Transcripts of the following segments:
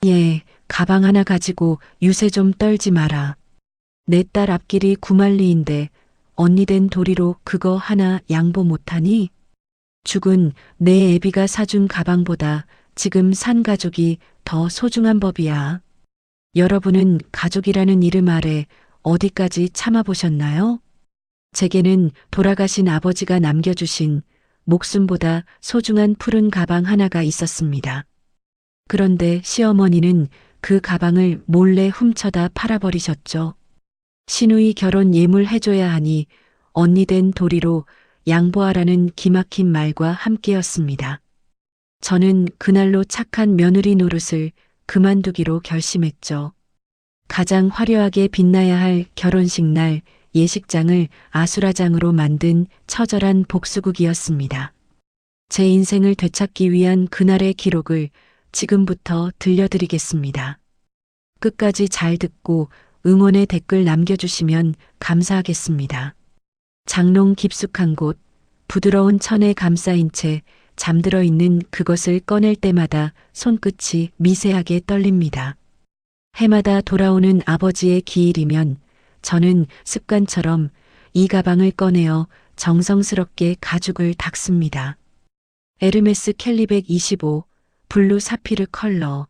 예, 가방 하나 가지고 유세 좀 떨지 마라. 내 딸 앞길이 구만리인데 언니 된 도리로 그거 하나 양보 못하니? 죽은 내 애비가 사준 가방보다 지금 산 가족이 더 소중한 법이야. 여러분은 가족이라는 이름 아래 어디까지 참아보셨나요? 제게는 돌아가신 아버지가 남겨주신 목숨보다 소중한 푸른 가방 하나가 있었습니다. 그런데 시어머니는 그 가방을 몰래 훔쳐다 팔아버리셨죠. 시누이 결혼 예물 해줘야 하니 언니 된 도리로 양보하라는 기막힌 말과 함께였습니다. 저는 그날로 착한 며느리 노릇을 그만두기로 결심했죠. 가장 화려하게 빛나야 할 결혼식 날 예식장을 아수라장으로 만든 처절한 복수극이었습니다. 제 인생을 되찾기 위한 그날의 기록을 지금부터 들려드리겠습니다. 끝까지 잘 듣고 응원의 댓글 남겨주시면 감사하겠습니다. 장롱 깊숙한 곳, 부드러운 천에 감싸인 채 잠들어 있는 그것을 꺼낼 때마다 손끝이 미세하게 떨립니다. 해마다 돌아오는 아버지의 기일이면 저는 습관처럼 이 가방을 꺼내어 정성스럽게 가죽을 닦습니다. 에르메스 캘리백 25 블루 사피르 컬러.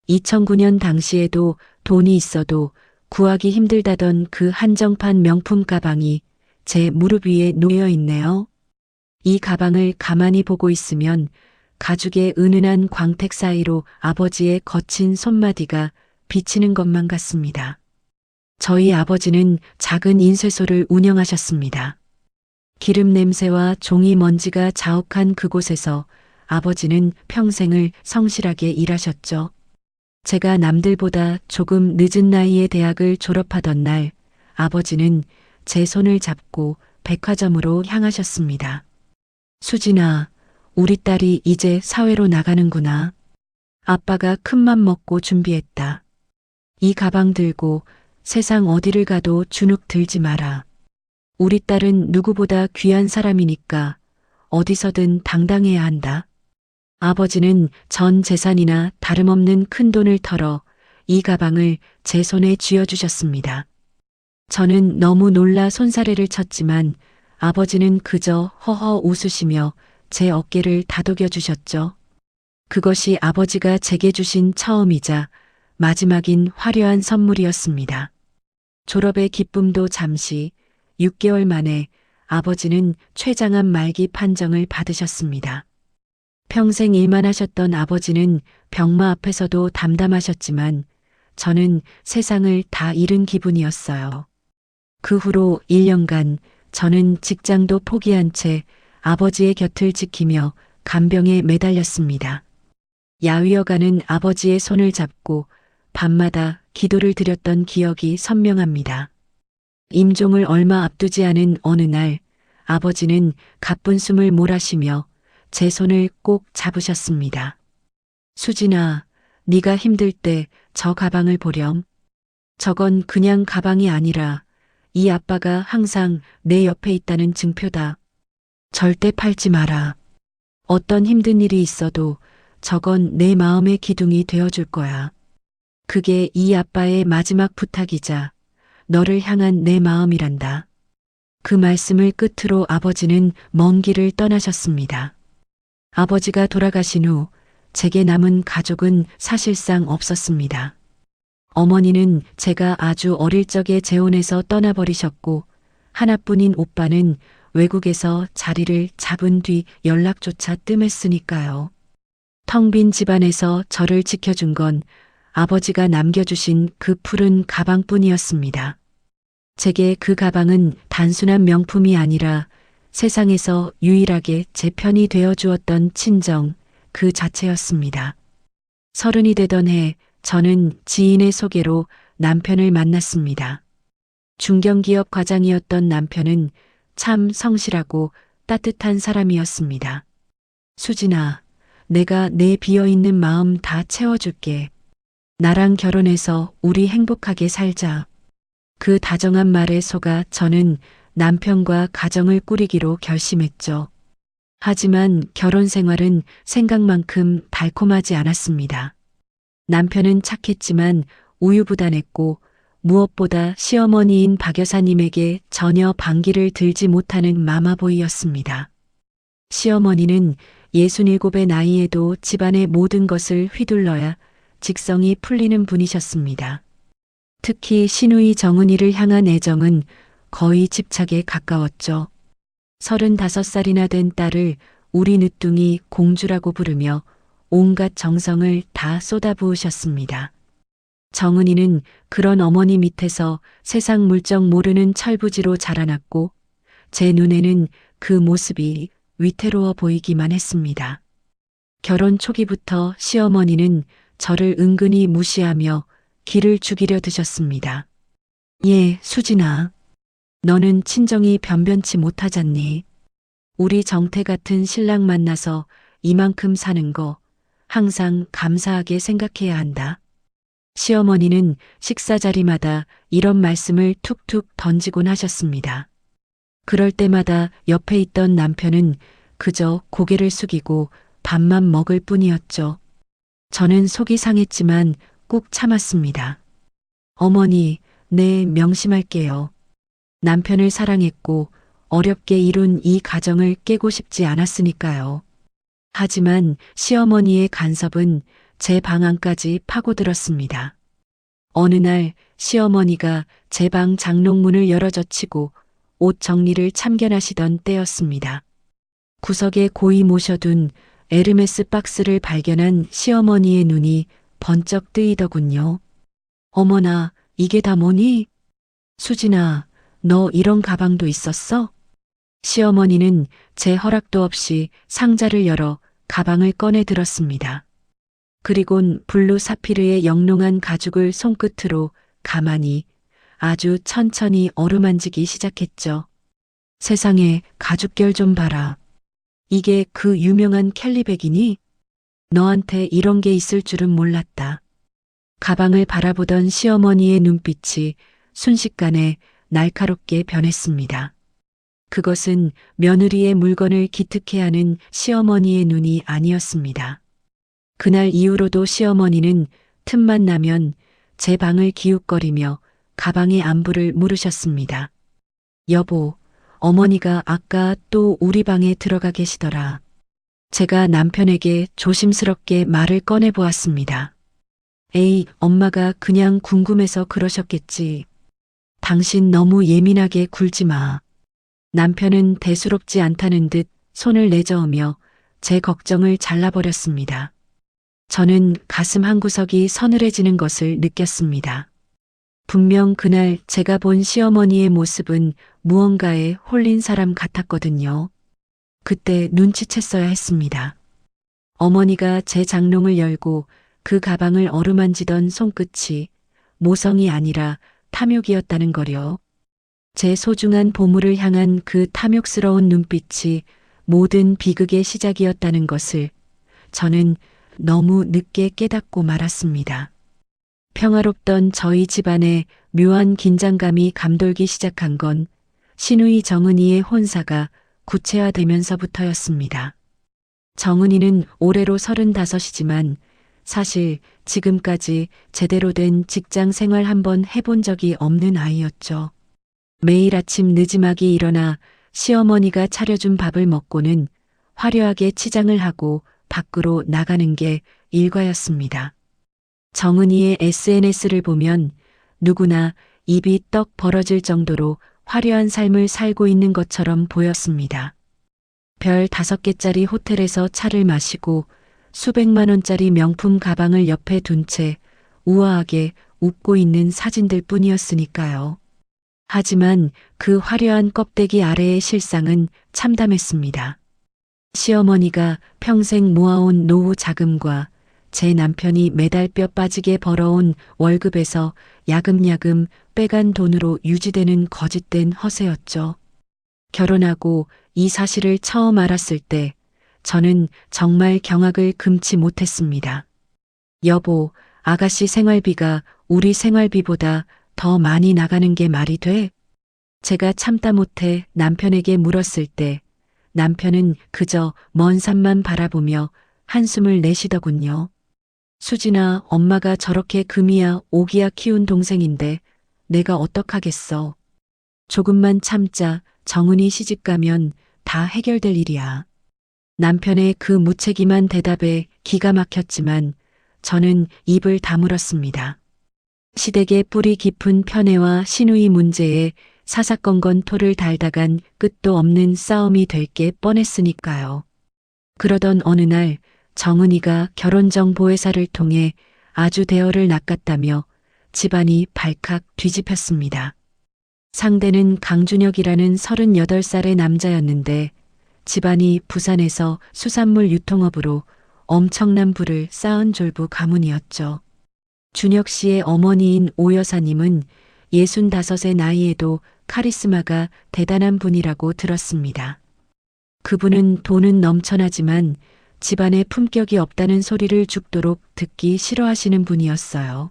2009년 당시에도 돈이 있어도 구하기 힘들다던 그 한정판 명품 가방이 제 무릎 위에 놓여 있네요. 이 가방을 가만히 보고 있으면 가죽의 은은한 광택 사이로 아버지의 거친 손마디가 비치는 것만 같습니다. 저희 아버지는 작은 인쇄소를 운영하셨습니다. 기름 냄새와 종이 먼지가 자욱한 그곳에서 아버지는 평생을 성실하게 일하셨죠. 제가 남들보다 조금 늦은 나이에 대학을 졸업하던 날 아버지는 제 손을 잡고 백화점으로 향하셨습니다. 수진아, 우리 딸이 이제 사회로 나가는구나. 아빠가 큰맘 먹고 준비했다. 이 가방 들고 세상 어디를 가도 주눅 들지 마라. 우리 딸은 누구보다 귀한 사람이니까 어디서든 당당해야 한다. 아버지는 전 재산이나 다름없는 큰 돈을 털어 이 가방을 제 손에 쥐어주셨습니다. 저는 너무 놀라 손사래를 쳤지만 아버지는 그저 허허 웃으시며 제 어깨를 다독여 주셨죠. 그것이 아버지가 제게 주신 처음이자 마지막인 화려한 선물이었습니다. 졸업의 기쁨도 잠시 6개월 만에 아버지는 최장암 말기 판정을 받으셨습니다. 평생 일만 하셨던 아버지는 병마 앞에서도 담담하셨지만 저는 세상을 다 잃은 기분이었어요. 그 후로 1년간 저는 직장도 포기한 채 아버지의 곁을 지키며 간병에 매달렸습니다. 야위어가는 아버지의 손을 잡고 밤마다 기도를 드렸던 기억이 선명합니다. 임종을 얼마 앞두지 않은 어느 날 아버지는 가쁜 숨을 몰아쉬며 제 손을 꼭 잡으셨습니다. 수진아, 네가 힘들 때 저 가방을 보렴. 저건 그냥 가방이 아니라 이 아빠가 항상 내 옆에 있다는 증표다. 절대 팔지 마라. 어떤 힘든 일이 있어도 저건 내 마음의 기둥이 되어줄 거야. 그게 이 아빠의 마지막 부탁이자 너를 향한 내 마음이란다. 그 말씀을 끝으로 아버지는 먼 길을 떠나셨습니다. 아버지가 돌아가신 후 제게 남은 가족은 사실상 없었습니다. 어머니는 제가 아주 어릴 적에 재혼해서 떠나버리셨고 하나뿐인 오빠는 외국에서 자리를 잡은 뒤 연락조차 뜸했으니까요. 텅 빈 집안에서 저를 지켜준 건 아버지가 남겨주신 그 푸른 가방뿐이었습니다. 제게 그 가방은 단순한 명품이 아니라 세상에서 유일하게 제 편이 되어 주었던 친정 그 자체였습니다. 30이 되던 해 저는 지인의 소개로 남편을 만났습니다. 중견기업 과장이었던 남편은 참 성실하고 따뜻한 사람이었습니다. 수진아, 내가 내 비어있는 마음 다 채워줄게. 나랑 결혼해서 우리 행복하게 살자. 그 다정한 말에 속아 저는 남편과 가정을 꾸리기로 결심했죠. 하지만 결혼 생활은 생각만큼 달콤하지 않았습니다. 남편은 착했지만 우유부단했고 무엇보다 시어머니인 박 여사님에게 전혀 반기를 들지 못하는 마마보이였습니다. 시어머니는 67의 나이에도 집안의 모든 것을 휘둘러야 직성이 풀리는 분이셨습니다. 특히 시누이 정은이를 향한 애정은 거의 집착에 가까웠죠. 35살이나 된 딸을 우리 늦둥이 공주라고 부르며 온갖 정성을 다 쏟아부으셨습니다. 정은이는 그런 어머니 밑에서 세상 물정 모르는 철부지로 자라났고 제 눈에는 그 모습이 위태로워 보이기만 했습니다. 결혼 초기부터 시어머니는 저를 은근히 무시하며 기를 죽이려 드셨습니다. 예, 수진아. 너는 친정이 변변치 못하잖니. 우리 정태 같은 신랑 만나서 이만큼 사는 거 항상 감사하게 생각해야 한다. 시어머니는 식사 자리마다 이런 말씀을 툭툭 던지곤 하셨습니다. 그럴 때마다 옆에 있던 남편은 그저 고개를 숙이고 밥만 먹을 뿐이었죠. 저는 속이 상했지만 꾹 참았습니다. 어머니, 네, 명심할게요. 남편을 사랑했고 어렵게 이룬 이 가정을 깨고 싶지 않았으니까요. 하지만 시어머니의 간섭은 제 방 안까지 파고들었습니다. 어느 날 시어머니가 제 방 장롱문을 열어젖히고 옷 정리를 참견하시던 때였습니다. 구석에 고이 모셔둔 에르메스 박스를 발견한 시어머니의 눈이 번쩍 뜨이더군요. 어머나, 이게 다 뭐니? 수진아, 너 이런 가방도 있었어? 시어머니는 제 허락도 없이 상자를 열어 가방을 꺼내 들었습니다. 그리곤 블루 사피르의 영롱한 가죽을 손끝으로 가만히 아주 천천히 어루만지기 시작했죠. 세상에, 가죽결 좀 봐라. 이게 그 유명한 캘리백이니? 너한테 이런 게 있을 줄은 몰랐다. 가방을 바라보던 시어머니의 눈빛이 순식간에 날카롭게 변했습니다. 그것은 며느리의 물건을 기특해하는 시어머니의 눈이 아니었습니다. 그날 이후로도 시어머니는 틈만 나면 제 방을 기웃거리며 가방의 안부를 물으셨습니다. 여보, 어머니가 아까 또 우리 방에 들어가 계시더라. 제가 남편에게 조심스럽게 말을 꺼내보았습니다. 에이, 엄마가 그냥 궁금해서 그러셨겠지. 당신 너무 예민하게 굴지 마. 남편은 대수롭지 않다는 듯 손을 내저으며 제 걱정을 잘라버렸습니다. 저는 가슴 한구석이 서늘해지는 것을 느꼈습니다. 분명 그날 제가 본 시어머니의 모습은 무언가에 홀린 사람 같았거든요. 그때 눈치챘어야 했습니다. 어머니가 제 장롱을 열고 그 가방을 어루만지던 손끝이 모성이 아니라 탐욕이었다는 거려. 제 소중한 보물을 향한 그 탐욕스러운 눈빛이 모든 비극의 시작이었다는 것을 저는 너무 늦게 깨닫고 말았습니다. 평화롭던 저희 집안에 묘한 긴장감이 감돌기 시작한 건 시누이 정은이의 혼사가 구체화되면서부터였습니다. 정은이는 올해로 35이지만 사실 지금까지 제대로 된 직장 생활 한번 해본 적이 없는 아이였죠. 매일 아침 늦지막이 일어나 시어머니가 차려준 밥을 먹고는 화려하게 치장을 하고 밖으로 나가는 게 일과였습니다. 정은이의 SNS를 보면 누구나 입이 떡 벌어질 정도로 화려한 삶을 살고 있는 것처럼 보였습니다. 별 5개짜리 호텔에서 차를 마시고 수백만 원짜리 명품 가방을 옆에 둔 채 우아하게 웃고 있는 사진들 뿐이었으니까요. 하지만 그 화려한 껍데기 아래의 실상은 참담했습니다. 시어머니가 평생 모아온 노후 자금과 제 남편이 매달 뼈 빠지게 벌어온 월급에서 야금야금 빼간 돈으로 유지되는 거짓된 허세였죠. 결혼하고 이 사실을 처음 알았을 때 저는 정말 경악을 금치 못했습니다. 여보, 아가씨 생활비가 우리 생활비보다 더 많이 나가는 게 말이 돼? 제가 참다 못해 남편에게 물었을 때 남편은 그저 먼 산만 바라보며 한숨을 내쉬더군요. 수진아, 엄마가 저렇게 금이야 오기야 키운 동생인데 내가 어떡하겠어. 조금만 참자. 정은이 시집 가면 다 해결될 일이야. 남편의 그 무책임한 대답에 기가 막혔지만 저는 입을 다물었습니다. 시댁의 뿌리 깊은 편애와 신우이 문제에 사사건건 토를 달다간 끝도 없는 싸움이 될 게 뻔했으니까요. 그러던 어느 날 정은이가 결혼정보회사를 통해 아주 대어를 낚았다며 집안이 발칵 뒤집혔습니다. 상대는 강준혁이라는 38살의 남자였는데 집안이 부산에서 수산물 유통업으로 엄청난 부를 쌓은 졸부 가문이었죠. 준혁 씨의 어머니인 오 여사님은 65의 나이에도 카리스마가 대단한 분이라고 들었습니다. 그분은 돈은 넘쳐나지만 집안에 품격이 없다는 소리를 죽도록 듣기 싫어하시는 분이었어요.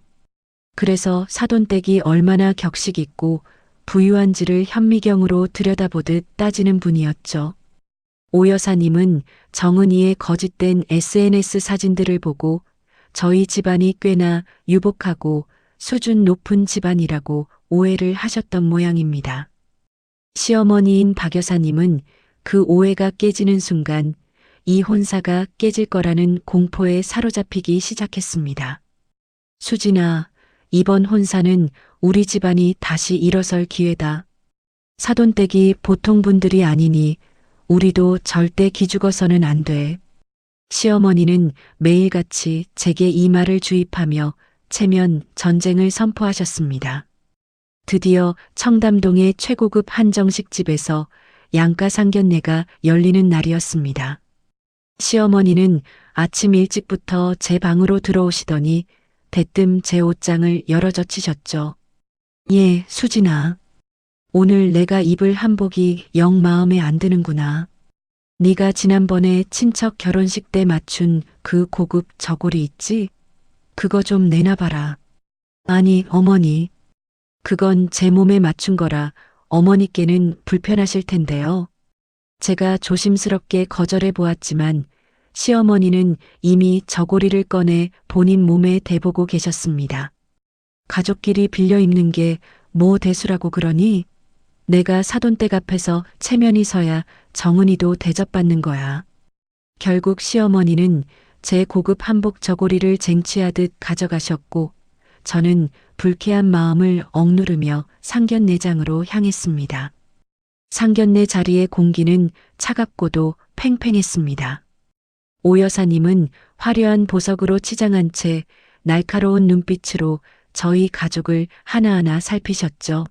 그래서 사돈댁이 얼마나 격식 있고 부유한지를 현미경으로 들여다보듯 따지는 분이었죠. 오 여사님은 정은이의 거짓된 SNS 사진들을 보고 저희 집안이 꽤나 유복하고 수준 높은 집안이라고 오해를 하셨던 모양입니다. 시어머니인 박 여사님은 그 오해가 깨지는 순간 이 혼사가 깨질 거라는 공포에 사로잡히기 시작했습니다. 수진아, 이번 혼사는 우리 집안이 다시 일어설 기회다. 사돈댁이 보통 분들이 아니니 우리도 절대 기죽어서는 안 돼. 시어머니는 매일같이 제게 이 말을 주입하며 체면 전쟁을 선포하셨습니다. 드디어 청담동의 최고급 한정식 집에서 양가 상견례가 열리는 날이었습니다. 시어머니는 아침 일찍부터 제 방으로 들어오시더니 대뜸 제 옷장을 열어젖히셨죠. 예, 수진아. 오늘 내가 입을 한복이 영 마음에 안 드는구나. 네가 지난번에 친척 결혼식 때 맞춘 그 고급 저고리 있지? 그거 좀 내놔봐라. 아니, 어머니. 그건 제 몸에 맞춘 거라 어머니께는 불편하실 텐데요. 제가 조심스럽게 거절해 보았지만 시어머니는 이미 저고리를 꺼내 본인 몸에 대보고 계셨습니다. 가족끼리 빌려 입는 게 뭐 대수라고 그러니? 내가 사돈댁 앞에서 체면이 서야 정은이도 대접받는 거야. 결국 시어머니는 제 고급 한복 저고리를 쟁취하듯 가져가셨고 저는 불쾌한 마음을 억누르며 상견례장으로 향했습니다. 상견례 자리의 공기는 차갑고도 팽팽했습니다. 오 여사님은 화려한 보석으로 치장한 채 날카로운 눈빛으로 저희 가족을 하나하나 살피셨죠.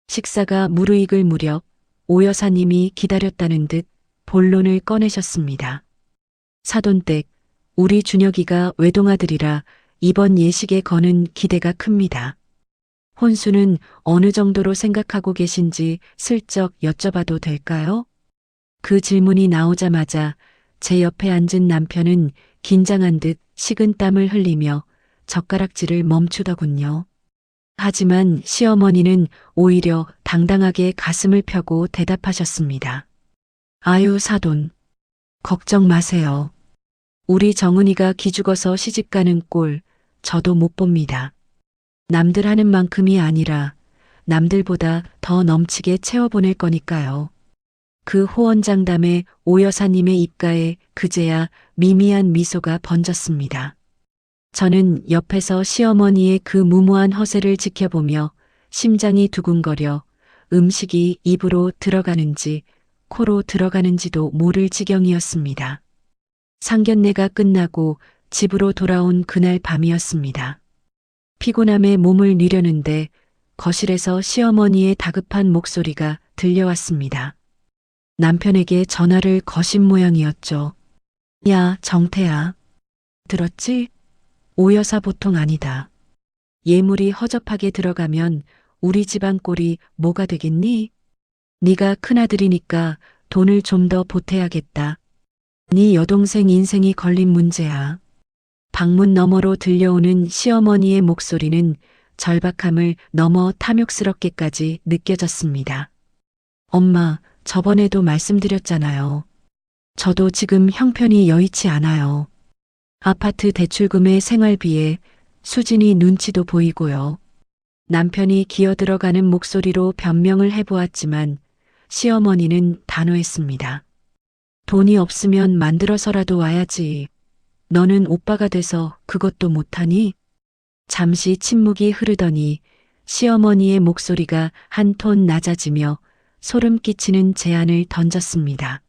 식사가 무르익을 무렵 오 여사님이 기다렸다는 듯 본론을 꺼내셨습니다. 사돈댁, 우리 준혁이가 외동아들이라 이번 예식에 거는 기대가 큽니다. 혼수는 어느 정도로 생각하고 계신지 슬쩍 여쭤봐도 될까요? 그 질문이 나오자마자 제 옆에 앉은 남편은 긴장한 듯 식은땀을 흘리며 젓가락질을 멈추더군요. 하지만 시어머니는 오히려 당당하게 가슴을 펴고 대답하셨습니다. 아유 사돈, 걱정 마세요. 우리 정은이가 기죽어서 시집가는 꼴 저도 못 봅니다. 남들 하는 만큼이 아니라 남들보다 더 넘치게 채워보낼 거니까요. 그 호언장담에 오 여사님의 입가에 그제야 미미한 미소가 번졌습니다. 저는 옆에서 시어머니의 그 무모한 허세를 지켜보며 심장이 두근거려 음식이 입으로 들어가는지 코로 들어가는지도 모를 지경이었습니다. 상견례가 끝나고 집으로 돌아온 그날 밤이었습니다. 피곤함에 몸을 뉘려는데 거실에서 시어머니의 다급한 목소리가 들려왔습니다. 남편에게 전화를 거신 모양이었죠. 야, 정태야. 들었지? 오 여사 보통 아니다. 예물이 허접하게 들어가면 우리 집안 꼴이 뭐가 되겠니? 네가 큰아들이니까 돈을 좀 더 보태야겠다. 네 여동생 인생이 걸린 문제야. 방문 너머로 들려오는 시어머니의 목소리는 절박함을 넘어 탐욕스럽게까지 느껴졌습니다. 엄마, 저번에도 말씀드렸잖아요. 저도 지금 형편이 여의치 않아요. 아파트 대출금의 생활비에 수진이 눈치도 보이고요. 남편이 기어들어가는 목소리로 변명을 해보았지만 시어머니는 단호했습니다. 돈이 없으면 만들어서라도 와야지. 너는 오빠가 돼서 그것도 못하니? 잠시 침묵이 흐르더니 시어머니의 목소리가 한 톤 낮아지며 소름 끼치는 제안을 던졌습니다.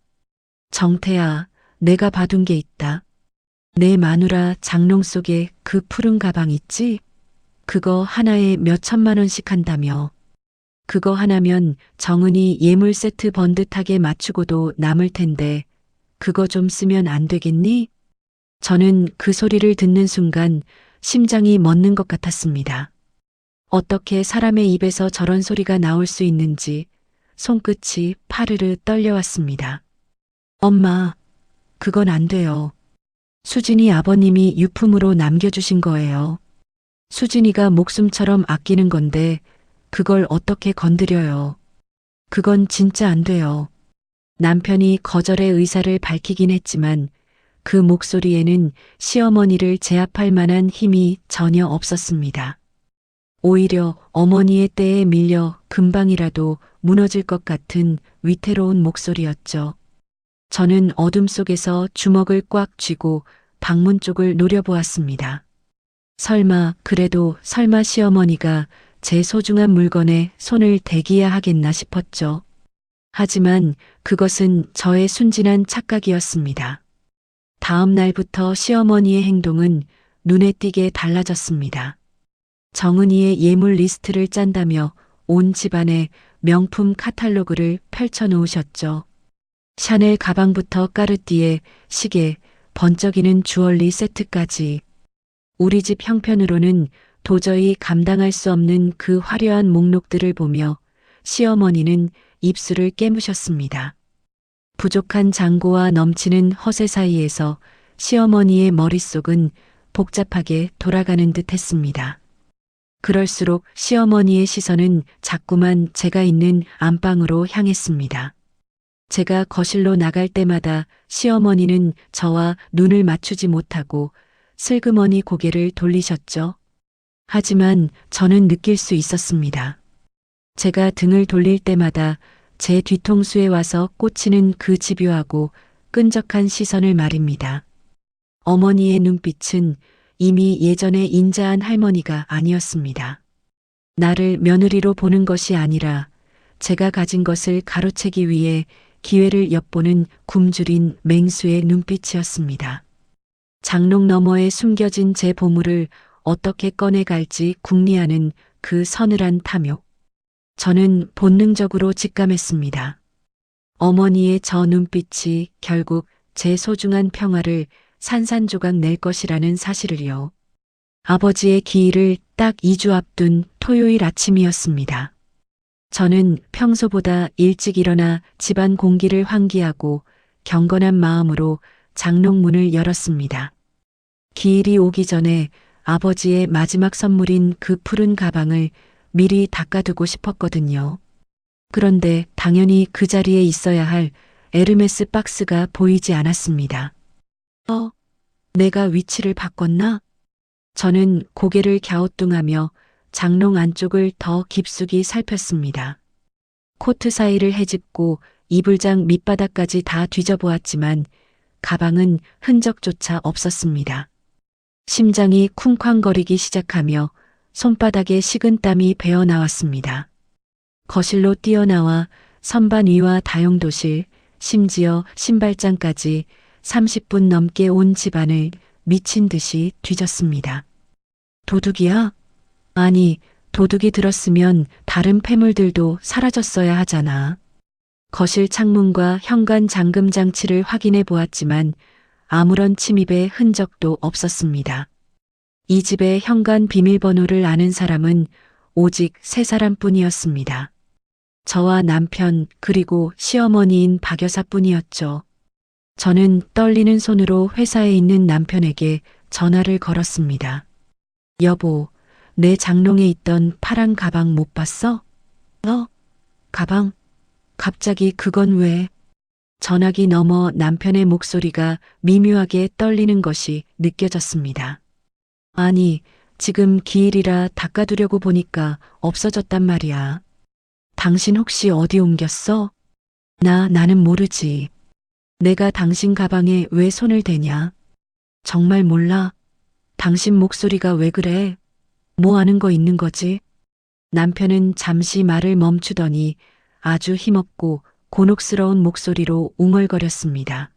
정태야, 내가 봐둔 게 있다. 내 마누라 장롱 속에 그 푸른 가방 있지? 그거 하나에 몇 천만 원씩 한다며. 그거 하나면 정은이 예물 세트 번듯하게 맞추고도 남을 텐데 그거 좀 쓰면 안 되겠니? 저는 그 소리를 듣는 순간 심장이 멎는 것 같았습니다. 어떻게 사람의 입에서 저런 소리가 나올 수 있는지 손끝이 파르르 떨려왔습니다. 엄마, 그건 안 돼요. 수진이 아버님이 유품으로 남겨주신 거예요. 수진이가 목숨처럼 아끼는 건데 그걸 어떻게 건드려요. 그건 진짜 안 돼요. 남편이 거절의 의사를 밝히긴 했지만 그 목소리에는 시어머니를 제압할 만한 힘이 전혀 없었습니다. 오히려 어머니의 때에 밀려 금방이라도 무너질 것 같은 위태로운 목소리였죠. 저는 어둠 속에서 주먹을 꽉 쥐고 방문 쪽을 노려보았습니다. 설마 시어머니가 제 소중한 물건에 손을 대기야 하겠나 싶었죠. 하지만 그것은 저의 순진한 착각이었습니다. 다음 날부터 시어머니의 행동은 눈에 띄게 달라졌습니다. 정은이의 예물 리스트를 짠다며 온 집안에 명품 카탈로그를 펼쳐 놓으셨죠. 샤넬 가방부터 까르띠에, 시계, 번쩍이는 주얼리 세트까지. 우리 집 형편으로는 도저히 감당할 수 없는 그 화려한 목록들을 보며 시어머니는 입술을 깨무셨습니다. 부족한 잔고와 넘치는 허세 사이에서 시어머니의 머릿속은 복잡하게 돌아가는 듯 했습니다. 그럴수록 시어머니의 시선은 자꾸만 제가 있는 안방으로 향했습니다. 제가 거실로 나갈 때마다 시어머니는 저와 눈을 맞추지 못하고 슬그머니 고개를 돌리셨죠. 하지만 저는 느낄 수 있었습니다. 제가 등을 돌릴 때마다 제 뒤통수에 와서 꽂히는 그 집요하고 끈적한 시선을 말입니다. 어머니의 눈빛은 이미 예전에 인자한 할머니가 아니었습니다. 나를 며느리로 보는 것이 아니라 제가 가진 것을 가로채기 위해 기회를 엿보는 굶주린 맹수의 눈빛이었습니다. 장롱 너머에 숨겨진 제 보물을 어떻게 꺼내갈지 궁리하는 그 서늘한 탐욕. 저는 본능적으로 직감했습니다. 어머니의 저 눈빛이 결국 제 소중한 평화를 산산조각 낼 것이라는 사실을요. 아버지의 기일을 딱 2주 앞둔 토요일 아침이었습니다. 저는 평소보다 일찍 일어나 집안 공기를 환기하고 경건한 마음으로 장롱 문을 열었습니다. 기일이 오기 전에 아버지의 마지막 선물인 그 푸른 가방을 미리 닦아두고 싶었거든요. 그런데 당연히 그 자리에 있어야 할 에르메스 박스가 보이지 않았습니다. 내가 위치를 바꿨나? 저는 고개를 갸우뚱하며 장롱 안쪽을 더 깊숙이 살폈습니다. 코트 사이를 헤집고 이불장 밑바닥까지 다 뒤져보았지만 가방은 흔적조차 없었습니다. 심장이 쿵쾅거리기 시작하며 손바닥에 식은땀이 배어나왔습니다. 거실로 뛰어나와 선반 위와 다용도실, 심지어 신발장까지 30분 넘게 온 집안을 미친 듯이 뒤졌습니다. 도둑이야? 아니, 도둑이 들었으면 다른 폐물들도 사라졌어야 하잖아. 거실 창문과 현관 잠금 장치를 확인해 보았지만 아무런 침입의 흔적도 없었습니다. 이 집의 현관 비밀번호를 아는 사람은 오직 3사람뿐이었습니다. 저와 남편 그리고 시어머니인 박 여사뿐이었죠. 저는 떨리는 손으로 회사에 있는 남편에게 전화를 걸었습니다. 여보, 내 장롱에 있던 파란 가방 못 봤어? 가방? 갑자기 그건 왜? 전화기 너머 남편의 목소리가 미묘하게 떨리는 것이 느껴졌습니다. 아니, 지금 기일이라 닦아두려고 보니까 없어졌단 말이야. 당신 혹시 어디 옮겼어? 나는 모르지. 내가 당신 가방에 왜 손을 대냐? 정말 몰라. 당신 목소리가 왜 그래? 뭐 아는 거 있는 거지? 남편은 잠시 말을 멈추더니 아주 힘없고 곤혹스러운 목소리로 웅얼거렸습니다.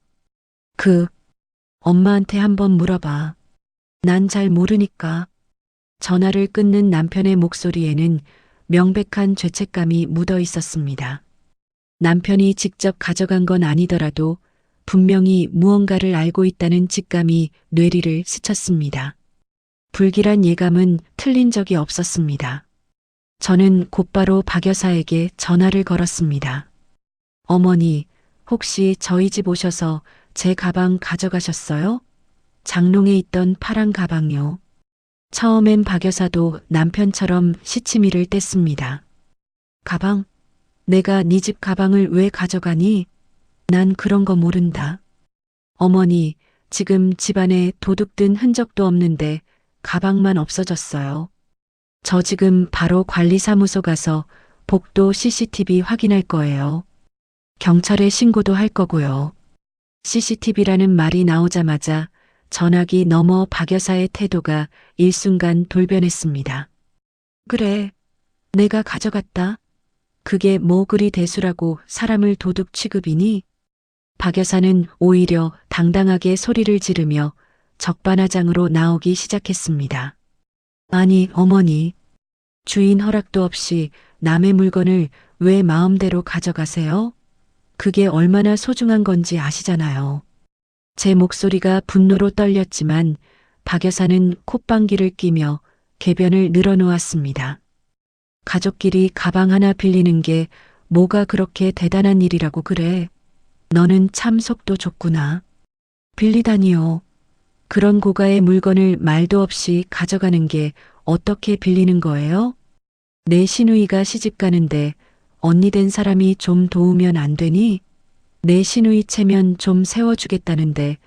엄마한테 한번 물어봐. 난 잘 모르니까. 전화를 끊는 남편의 목소리에는 명백한 죄책감이 묻어 있었습니다. 남편이 직접 가져간 건 아니더라도 분명히 무언가를 알고 있다는 직감이 뇌리를 스쳤습니다. 불길한 예감은 틀린 적이 없었습니다. 저는 곧바로 박 여사에게 전화를 걸었습니다. 어머니, 혹시 저희 집 오셔서 제 가방 가져가셨어요? 장롱에 있던 파란 가방요. 처음엔 박 여사도 남편처럼 시치미를 뗐습니다. 가방? 내가 네 집 가방을 왜 가져가니? 난 그런 거 모른다. 어머니, 지금 집안에 도둑 든 흔적도 없는데 가방만 없어졌어요. 저 지금 바로 관리사무소 가서 복도 CCTV 확인할 거예요. 경찰에 신고도 할 거고요. CCTV라는 말이 나오자마자 전화기 너머 박 여사의 태도가 일순간 돌변했습니다. 그래, 내가 가져갔다. 그게 뭐 그리 대수라고 사람을 도둑 취급이니? 박 여사는 오히려 당당하게 소리를 지르며 적반하장으로 나오기 시작했습니다. 아니, 어머니. 주인 허락도 없이 남의 물건을 왜 마음대로 가져가세요? 그게 얼마나 소중한 건지 아시잖아요. 제 목소리가 분노로 떨렸지만 박 여사는 콧방귀를 끼며 궤변을 늘어놓았습니다. 가족끼리 가방 하나 빌리는 게 뭐가 그렇게 대단한 일이라고 그래. 너는 참 속도 좁구나. 빌리다니요. 그런 고가의 물건을 말도 없이 가져가는 게 어떻게 빌리는 거예요? 내 시누이가 시집 가는데 언니 된 사람이 좀 도우면 안 되니? 내 시누이 체면 좀 세워주겠다는데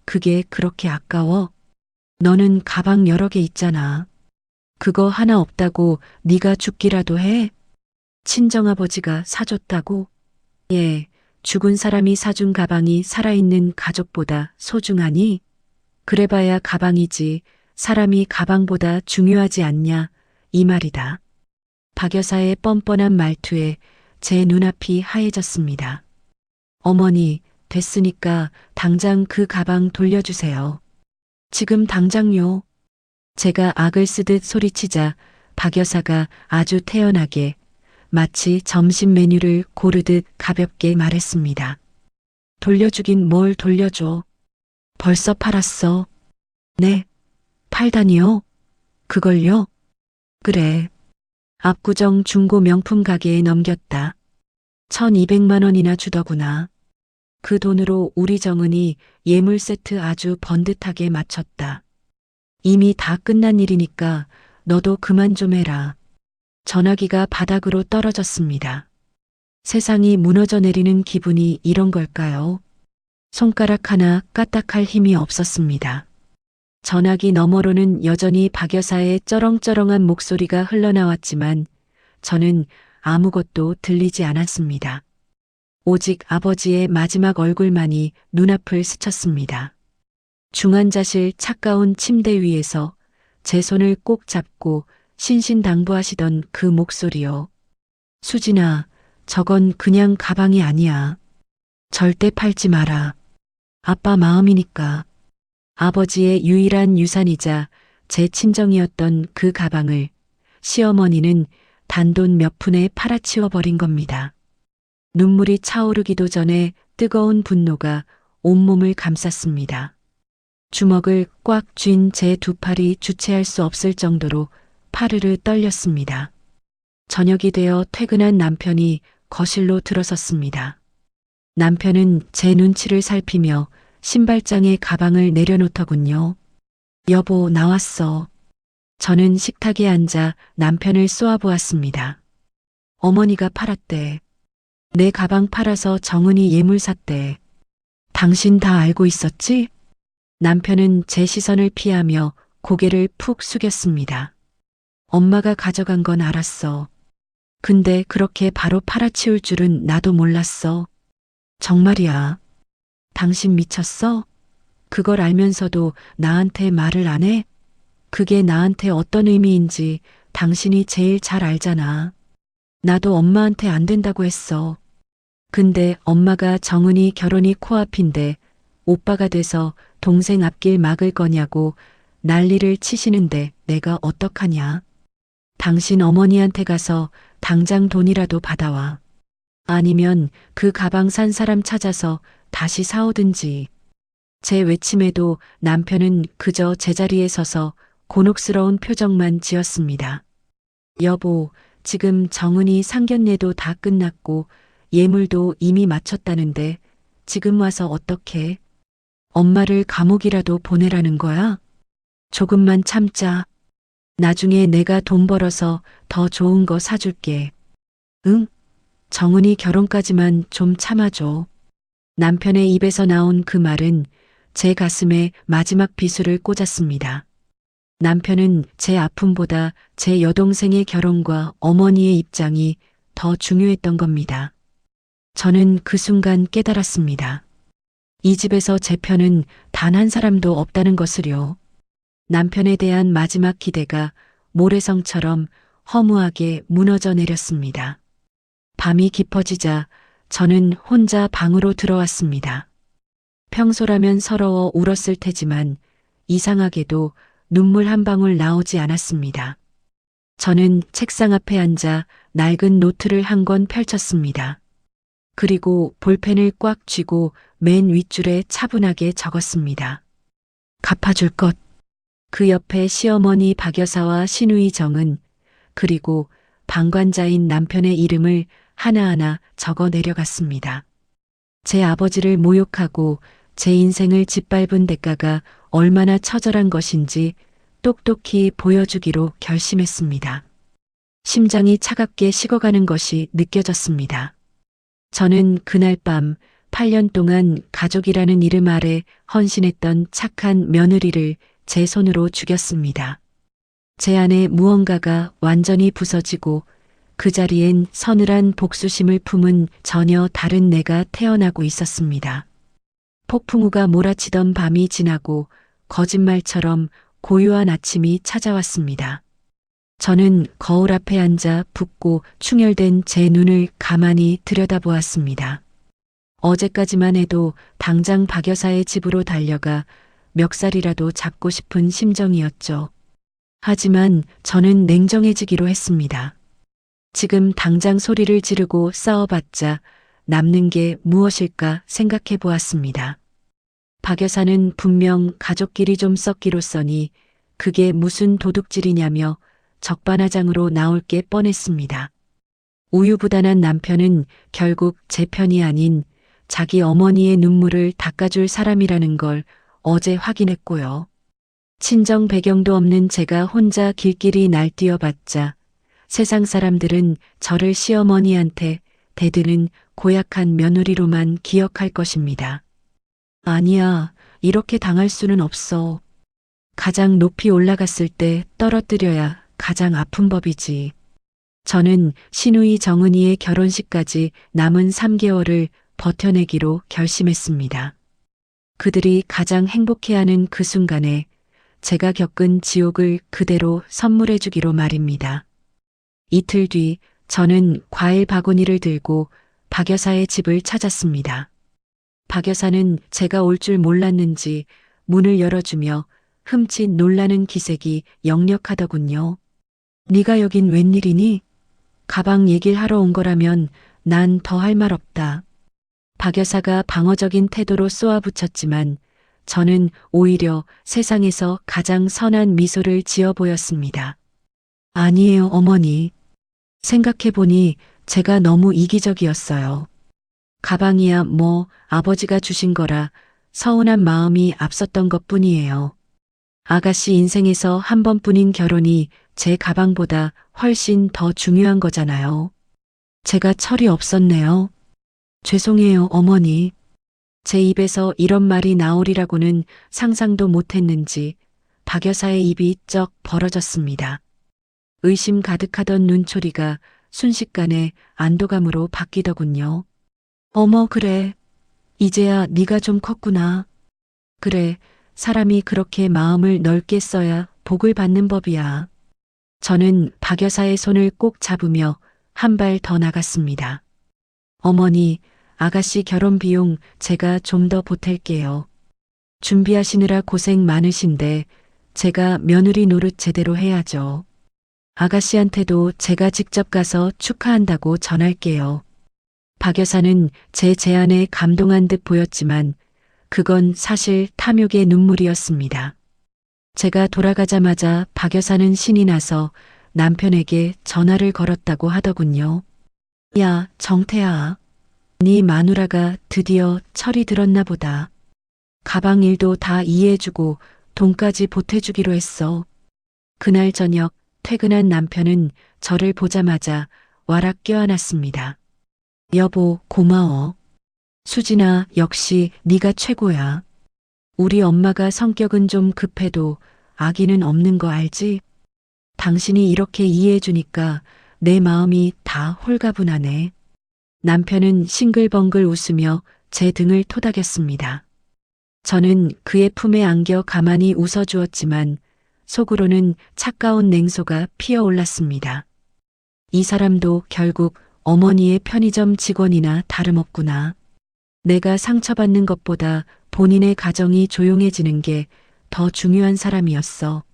그게 그렇게 아까워? 너는 가방 여러 개 있잖아. 그거 하나 없다고 네가 죽기라도 해? 친정아버지가 사줬다고? 예, 죽은 사람이 사준 가방이 살아있는 가족보다 소중하니? 그래봐야 가방이지 사람이 가방보다 중요하지 않냐 이 말이다. 박 여사의 뻔뻔한 말투에 제 눈앞이 하얘졌습니다. 어머니, 됐으니까 당장 그 가방 돌려주세요. 지금 당장요. 제가 악을 쓰듯 소리치자 박 여사가 아주 태연하게 마치 점심 메뉴를 고르듯 가볍게 말했습니다. 돌려주긴 뭘 돌려줘. 벌써 팔았어. 네, 팔다니요? 그걸요? 그래. 압구정 중고 명품 가게에 넘겼다. 1200만 원이나 주더구나. 그 돈으로 우리 정은이 예물 세트 아주 번듯하게 마쳤다. 이미 다 끝난 일이니까 너도 그만 좀 해라. 전화기가 바닥으로 떨어졌습니다. 세상이 무너져 내리는 기분이 이런 걸까요? 손가락 하나 까딱할 힘이 없었습니다. 전화기 너머로는 여전히 박 여사의 쩌렁쩌렁한 목소리가 흘러나왔지만 저는 아무것도 들리지 않았습니다. 오직 아버지의 마지막 얼굴만이 눈앞을 스쳤습니다. 중환자실 차가운 침대 위에서 제 손을 꼭 잡고 신신당부하시던 그 목소리요. 수진아, 저건 그냥 가방이 아니야. 절대 팔지 마라. 아빠 마음이니까. 아버지의 유일한 유산이자 제 친정이었던 그 가방을 시어머니는 단돈 몇 푼에 팔아치워 버린 겁니다. 눈물이 차오르기도 전에 뜨거운 분노가 온몸을 감쌌습니다. 주먹을 꽉 쥔 제 두 팔이 주체할 수 없을 정도로 파르르 떨렸습니다. 저녁이 되어 퇴근한 남편이 거실로 들어섰습니다. 남편은 제 눈치를 살피며 신발장에 가방을 내려놓더군요. 여보, 나왔어. 저는 식탁에 앉아 남편을 쏘아보았습니다. 어머니가 팔았대. 내 가방 팔아서 정은이 예물 샀대. 당신 다 알고 있었지? 남편은 제 시선을 피하며 고개를 푹 숙였습니다. 엄마가 가져간 건 알았어. 근데 그렇게 바로 팔아치울 줄은 나도 몰랐어. 정말이야. 당신 미쳤어? 그걸 알면서도 나한테 말을 안 해? 그게 나한테 어떤 의미인지 당신이 제일 잘 알잖아. 나도 엄마한테 안 된다고 했어. 근데 엄마가 정은이 결혼이 코앞인데 오빠가 돼서 동생 앞길 막을 거냐고 난리를 치시는데 내가 어떡하냐. 당신 어머니한테 가서 당장 돈이라도 받아와. 아니면 그 가방 산 사람 찾아서 다시 사오든지. 제 외침에도 남편은 그저 제자리에 서서 곤혹스러운 표정만 지었습니다. 여보, 지금 정은이 상견례도 다 끝났고 예물도 이미 마쳤다는데 지금 와서 어떡해? 엄마를 감옥이라도 보내라는 거야? 조금만 참자. 나중에 내가 돈 벌어서 더 좋은 거 사줄게. 응? 정은이 결혼까지만 좀 참아줘. 남편의 입에서 나온 그 말은 제 가슴에 마지막 비수를 꽂았습니다. 남편은 제 아픔보다 제 여동생의 결혼과 어머니의 입장이 더 중요했던 겁니다. 저는 그 순간 깨달았습니다. 이 집에서 제 편은 단 한 사람도 없다는 것을요. 남편에 대한 마지막 기대가 모래성처럼 허무하게 무너져 내렸습니다. 밤이 깊어지자 저는 혼자 방으로 들어왔습니다. 평소라면 서러워 울었을 테지만 이상하게도 눈물 한 방울 나오지 않았습니다. 저는 책상 앞에 앉아 낡은 노트를 한 권 펼쳤습니다. 그리고 볼펜을 꽉 쥐고 맨 윗줄에 차분하게 적었습니다. 갚아줄 것. 그 옆에 시어머니 박여사와 시누이 정은, 그리고 방관자인 남편의 이름을 하나하나 적어 내려갔습니다. 제 아버지를 모욕하고 제 인생을 짓밟은 대가가 얼마나 처절한 것인지 똑똑히 보여주기로 결심했습니다. 심장이 차갑게 식어가는 것이 느껴졌습니다. 저는 그날 밤 8년 동안 가족이라는 이름 아래 헌신했던 착한 며느리를 제 손으로 죽였습니다. 제 안에 무언가가 완전히 부서지고 그 자리엔 서늘한 복수심을 품은 전혀 다른 내가 태어나고 있었습니다. 폭풍우가 몰아치던 밤이 지나고 거짓말처럼 고요한 아침이 찾아왔습니다. 저는 거울 앞에 앉아 붓고 충혈된 제 눈을 가만히 들여다보았습니다. 어제까지만 해도 당장 박 여사의 집으로 달려가 멱살이라도 잡고 싶은 심정이었죠. 하지만 저는 냉정해지기로 했습니다. 지금 당장 소리를 지르고 싸워봤자 남는 게 무엇일까 생각해 보았습니다. 박 여사는 분명 가족끼리 좀 썩기로써니 그게 무슨 도둑질이냐며 적반하장으로 나올 게 뻔했습니다. 우유부단한 남편은 결국 제 편이 아닌 자기 어머니의 눈물을 닦아줄 사람이라는 걸 어제 확인했고요. 친정 배경도 없는 제가 혼자 길길이 날뛰어봤자 세상 사람들은 저를 시어머니한테 대드는 고약한 며느리로만 기억할 것입니다. 아니야, 이렇게 당할 수는 없어. 가장 높이 올라갔을 때 떨어뜨려야 가장 아픈 법이지. 저는 시누이 정은이의 결혼식까지 남은 3개월을 버텨내기로 결심했습니다. 그들이 가장 행복해하는 그 순간에 제가 겪은 지옥을 그대로 선물해주기로 말입니다. 이틀 뒤 저는 과일 바구니를 들고 박 여사의 집을 찾았습니다. 박 여사는 제가 올 줄 몰랐는지 문을 열어주며 흠칫 놀라는 기색이 역력하더군요. 네가 여긴 웬일이니? 가방 얘기를 하러 온 거라면 난 더 할 말 없다. 박 여사가 방어적인 태도로 쏘아붙였지만 저는 오히려 세상에서 가장 선한 미소를 지어 보였습니다. 아니에요, 어머니. 생각해보니 제가 너무 이기적이었어요. 가방이야 뭐 아버지가 주신 거라 서운한 마음이 앞섰던 것뿐이에요. 아가씨 인생에서 한 번뿐인 결혼이 제 가방보다 훨씬 더 중요한 거잖아요. 제가 철이 없었네요. 죄송해요, 어머니. 제 입에서 이런 말이 나오리라고는 상상도 못했는지 박 여사의 입이 쩍 벌어졌습니다. 의심 가득하던 눈초리가 순식간에 안도감으로 바뀌더군요. 어머, 그래. 이제야 네가 좀 컸구나. 그래, 사람이 그렇게 마음을 넓게 써야 복을 받는 법이야. 저는 박 여사의 손을 꼭 잡으며 한 발 더 나갔습니다. 어머니, 아가씨 결혼 비용 제가 좀 더 보탤게요. 준비하시느라 고생 많으신데 제가 며느리 노릇 제대로 해야죠. 아가씨한테도 제가 직접 가서 축하한다고 전할게요. 박 여사는 제 제안에 감동한 듯 보였지만 그건 사실 탐욕의 눈물이었습니다. 제가 돌아가자마자 박 여사는 신이 나서 남편에게 전화를 걸었다고 하더군요. 야, 정태아. 네 마누라가 드디어 철이 들었나 보다. 가방 일도 다 이해해주고 돈까지 보태주기로 했어. 그날 저녁 퇴근한 남편은 저를 보자마자 와락 껴안았습니다. 여보, 고마워. 수진아, 역시 네가 최고야. 우리 엄마가 성격은 좀 급해도 악의는 없는 거 알지? 당신이 이렇게 이해해주니까 내 마음이 다 홀가분하네. 남편은 싱글벙글 웃으며 제 등을 토닥였습니다. 저는 그의 품에 안겨 가만히 웃어주었지만 속으로는 차가운 냉소가 피어올랐습니다. 이 사람도 결국 어머니의 편의점 직원이나 다름없구나. 내가 상처받는 것보다 본인의 가정이 조용해지는 게 더 중요한 사람이었어.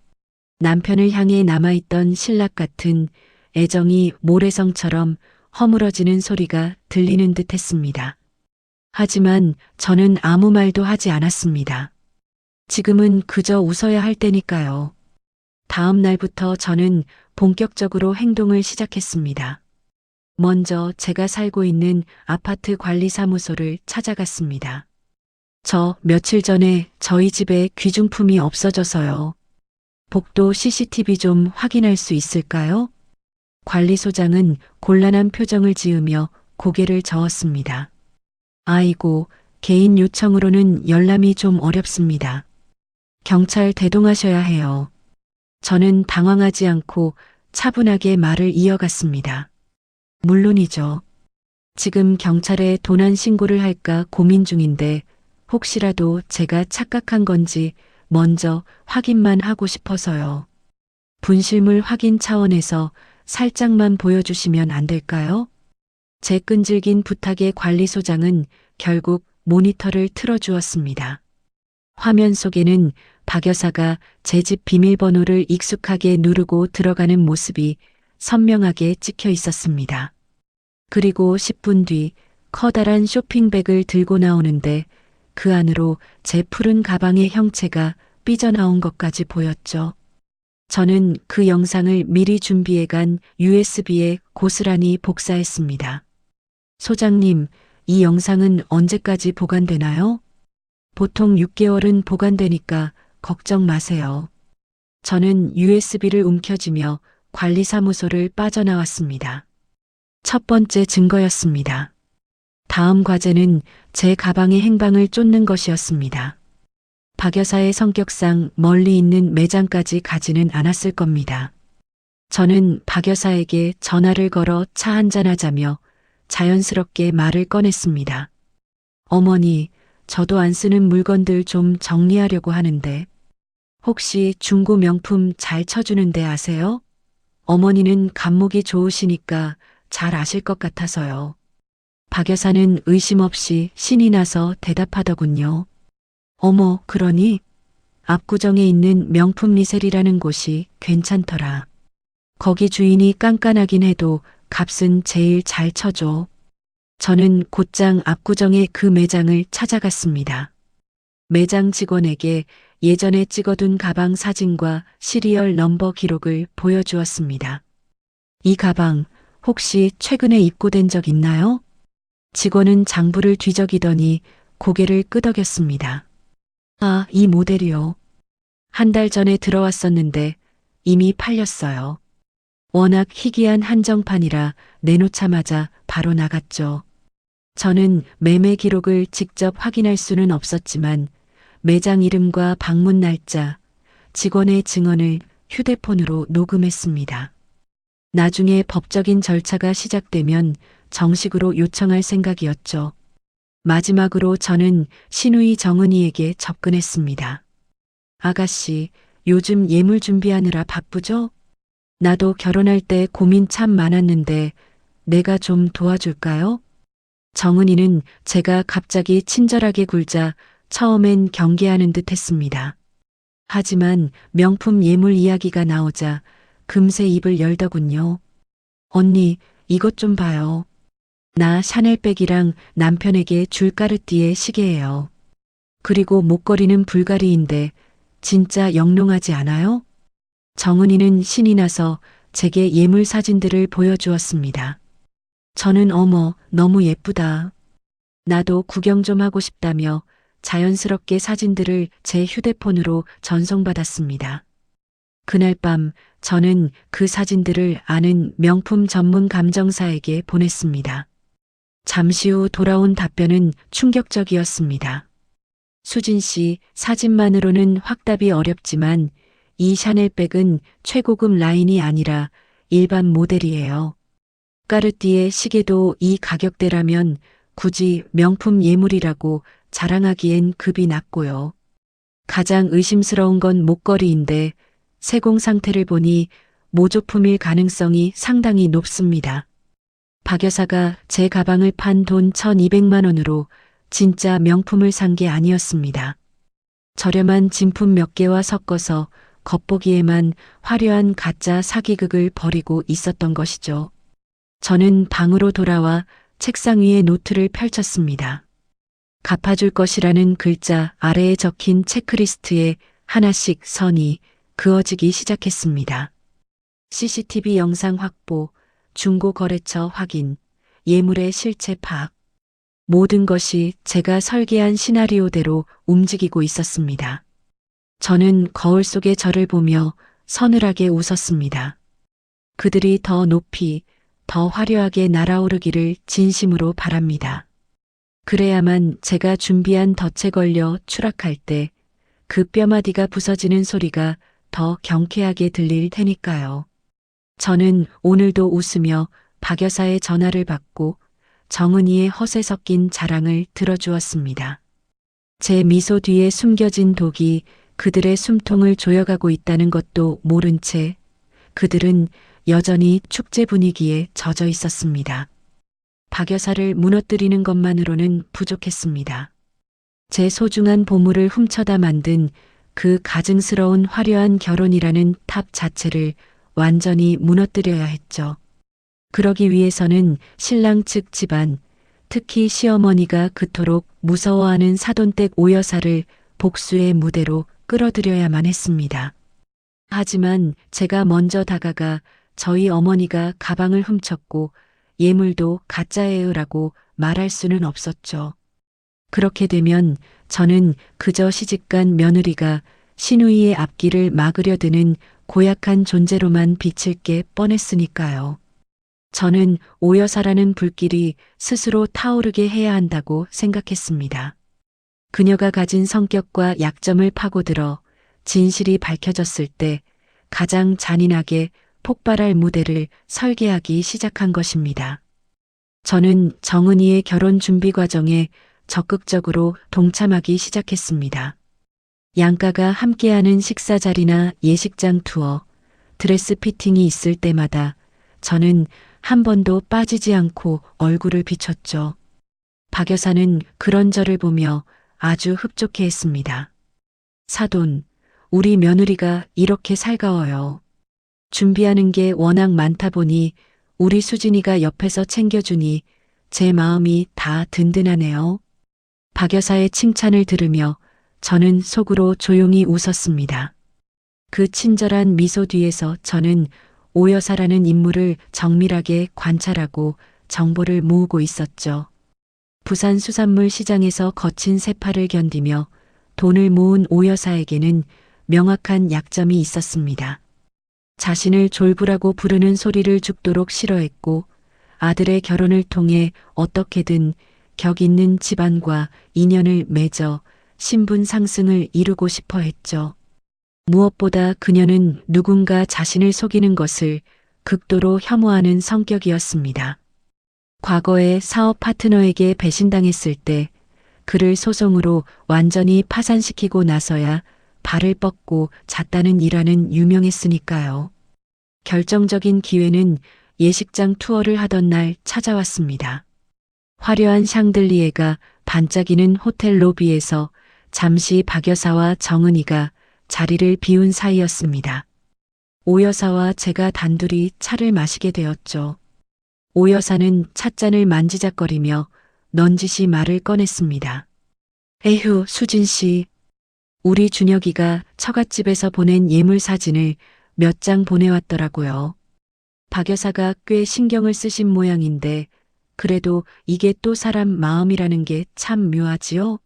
남편을 향해 남아있던 신락 같은 애정이 모래성처럼 허물어지는 소리가 들리는 듯 했습니다. 하지만 저는 아무 말도 하지 않았습니다. 지금은 그저 웃어야 할 때니까요. 다음 날부터 저는 본격적으로 행동을 시작했습니다. 먼저 제가 살고 있는 아파트 관리사무소를 찾아갔습니다. 저 며칠 전에 저희 집에 귀중품이 없어져서요. 복도 CCTV 좀 확인할 수 있을까요? 관리소장은 곤란한 표정을 지으며 고개를 저었습니다. 아이고, 개인 요청으로는 열람이 좀 어렵습니다. 경찰 대동하셔야 해요. 저는 당황하지 않고 차분하게 말을 이어갔습니다. 물론이죠. 지금 경찰에 도난 신고를 할까 고민 중인데 혹시라도 제가 착각한 건지 먼저 확인만 하고 싶어서요. 분실물 확인 차원에서 살짝만 보여주시면 안 될까요? 제 끈질긴 부탁에 관리소장은 결국 모니터를 틀어주었습니다. 화면 속에는 박 여사가 제 집 비밀번호를 익숙하게 누르고 들어가는 모습이 선명하게 찍혀 있었습니다. 그리고 10분 뒤 커다란 쇼핑백을 들고 나오는데 그 안으로 제 푸른 가방의 형체가 삐져나온 것까지 보였죠. 저는 그 영상을 미리 준비해 간 USB에 고스란히 복사했습니다. 소장님, 이 영상은 언제까지 보관되나요? 보통 6개월은 보관되니까 걱정 마세요. 저는 USB를 움켜쥐며 관리사무소를 빠져나왔습니다. 첫 번째 증거였습니다. 다음 과제는 제 가방의 행방을 쫓는 것이었습니다. 박 여사의 성격상 멀리 있는 매장까지 가지는 않았을 겁니다. 저는 박 여사에게 전화를 걸어 차 한잔하자며 자연스럽게 말을 꺼냈습니다. 어머니, 저도 안 쓰는 물건들 좀 정리하려고 하는데 혹시 중고 명품 잘 쳐주는 데 아세요? 어머니는 감목이 좋으시니까 잘 아실 것 같아서요. 박 여사는 의심 없이 신이 나서 대답하더군요. 어머, 그러니? 압구정에 있는 명품 리셀이라는 곳이 괜찮더라. 거기 주인이 깐깐하긴 해도 값은 제일 잘 쳐줘. 저는 곧장 압구정의 그 매장을 찾아갔습니다. 매장 직원에게 예전에 찍어둔 가방 사진과 시리얼 넘버 기록을 보여주었습니다. 이 가방 혹시 최근에 입고된 적 있나요? 직원은 장부를 뒤적이더니 고개를 끄덕였습니다. 아, 이 모델이요. 한 달 전에 들어왔었는데 이미 팔렸어요. 워낙 희귀한 한정판이라 내놓자마자 바로 나갔죠. 저는 매매 기록을 직접 확인할 수는 없었지만 매장 이름과 방문 날짜, 직원의 증언을 휴대폰으로 녹음했습니다. 나중에 법적인 절차가 시작되면 정식으로 요청할 생각이었죠. 마지막으로 저는 신우이 정은이에게 접근했습니다. 아가씨, 요즘 예물 준비하느라 바쁘죠? 나도 결혼할 때 고민 참 많았는데 내가 좀 도와줄까요? 정은이는 제가 갑자기 친절하게 굴자 처음엔 경계하는 듯 했습니다. 하지만 명품 예물 이야기가 나오자 금세 입을 열더군요. 언니, 이것 좀 봐요. 나 샤넬백이랑 남편에게 줄 까르띠에 시계예요. 그리고 목걸이는 불가리인데 진짜 영롱하지 않아요? 정은이는 신이 나서 제게 예물 사진들을 보여주었습니다. 저는 어머, 너무 예쁘다. 나도 구경 좀 하고 싶다며 자연스럽게 사진들을 제 휴대폰으로 전송받았습니다. 그날 밤 저는 그 사진들을 아는 명품 전문 감정사에게 보냈습니다. 잠시 후 돌아온 답변은 충격적이었습니다. 수진 씨, 사진만으로는 확답이 어렵지만 이 샤넬백은 최고급 라인이 아니라 일반 모델이에요. 까르띠에 시계도 이 가격대라면 굳이 명품 예물이라고 자랑하기엔 급이 낮고요. 가장 의심스러운 건 목걸이인데 세공 상태를 보니 모조품일 가능성이 상당히 높습니다. 박 여사가 제 가방을 판 돈 1,200만 원으로 진짜 명품을 산 게 아니었습니다. 저렴한 진품 몇 개와 섞어서 겉보기에만 화려한 가짜 사기극을 벌이고 있었던 것이죠. 저는 방으로 돌아와 책상 위에 노트를 펼쳤습니다. 갚아줄 것이라는 글자 아래에 적힌 체크리스트에 하나씩 선이 그어지기 시작했습니다. CCTV 영상 확보, 중고거래처 확인, 예물의 실체 파악. 모든 것이 제가 설계한 시나리오대로 움직이고 있었습니다. 저는 거울 속의 저를 보며 서늘하게 웃었습니다. 그들이 더 높이, 더 화려하게 날아오르기를 진심으로 바랍니다. 그래야만 제가 준비한 덫에 걸려 추락할 때 그 뼈마디가 부서지는 소리가 더 경쾌하게 들릴 테니까요. 저는 오늘도 웃으며 박 여사의 전화를 받고 정은이의 허세 섞인 자랑을 들어주었습니다. 제 미소 뒤에 숨겨진 독이 그들의 숨통을 조여가고 있다는 것도 모른 채 그들은 여전히 축제 분위기에 젖어 있었습니다. 박 여사를 무너뜨리는 것만으로는 부족했습니다. 제 소중한 보물을 훔쳐다 만든 그 가증스러운 화려한 결혼이라는 탑 자체를 완전히 무너뜨려야 했죠. 그러기 위해서는 신랑 측 집안, 특히 시어머니가 그토록 무서워하는 사돈댁 오여사를 복수의 무대로 끌어들여야만 했습니다. 하지만 제가 먼저 다가가 저희 어머니가 가방을 훔쳤고 예물도 가짜예요라고 말할 수는 없었죠. 그렇게 되면 저는 그저 시집간 며느리가 신우이의 앞길을 막으려 드는 고약한 존재로만 비칠 게 뻔했으니까요. 저는 오여사라는 불길이 스스로 타오르게 해야 한다고 생각했습니다. 그녀가 가진 성격과 약점을 파고들어 진실이 밝혀졌을 때 가장 잔인하게 폭발할 무대를 설계하기 시작한 것입니다. 저는 정은이의 결혼 준비 과정에 적극적으로 동참하기 시작했습니다. 양가가 함께하는 식사 자리나 예식장 투어, 드레스 피팅이 있을 때마다 저는 한 번도 빠지지 않고 얼굴을 비췄죠. 박 여사는 그런 저를 보며 아주 흡족해했습니다. 사돈, 우리 며느리가 이렇게 살가워요. 준비하는 게 워낙 많다 보니 우리 수진이가 옆에서 챙겨주니 제 마음이 다 든든하네요. 박 여사의 칭찬을 들으며 저는 속으로 조용히 웃었습니다. 그 친절한 미소 뒤에서 저는 오 여사라는 인물을 정밀하게 관찰하고 정보를 모으고 있었죠. 부산 수산물 시장에서 거친 세파를 견디며 돈을 모은 오 여사에게는 명확한 약점이 있었습니다. 자신을 졸부라고 부르는 소리를 죽도록 싫어했고 아들의 결혼을 통해 어떻게든 격 있는 집안과 인연을 맺어 신분 상승을 이루고 싶어 했죠. 무엇보다 그녀는 누군가 자신을 속이는 것을 극도로 혐오하는 성격이었습니다. 과거에 사업 파트너에게 배신당했을 때 그를 소송으로 완전히 파산시키고 나서야 발을 뻗고 잤다는 일화는 유명했으니까요. 결정적인 기회는 예식장 투어를 하던 날 찾아왔습니다. 화려한 샹들리에가 반짝이는 호텔 로비에서 잠시 박 여사와 정은이가 자리를 비운 사이였습니다. 오 여사와 제가 단둘이 차를 마시게 되었죠. 오 여사는 찻잔을 만지작거리며 넌지시 말을 꺼냈습니다. 에휴, 수진 씨. 우리 준혁이가 처갓집에서 보낸 예물 사진을 몇 장 보내왔더라고요. 박 여사가 꽤 신경을 쓰신 모양인데 그래도 이게 또 사람 마음이라는 게 참 묘하지요?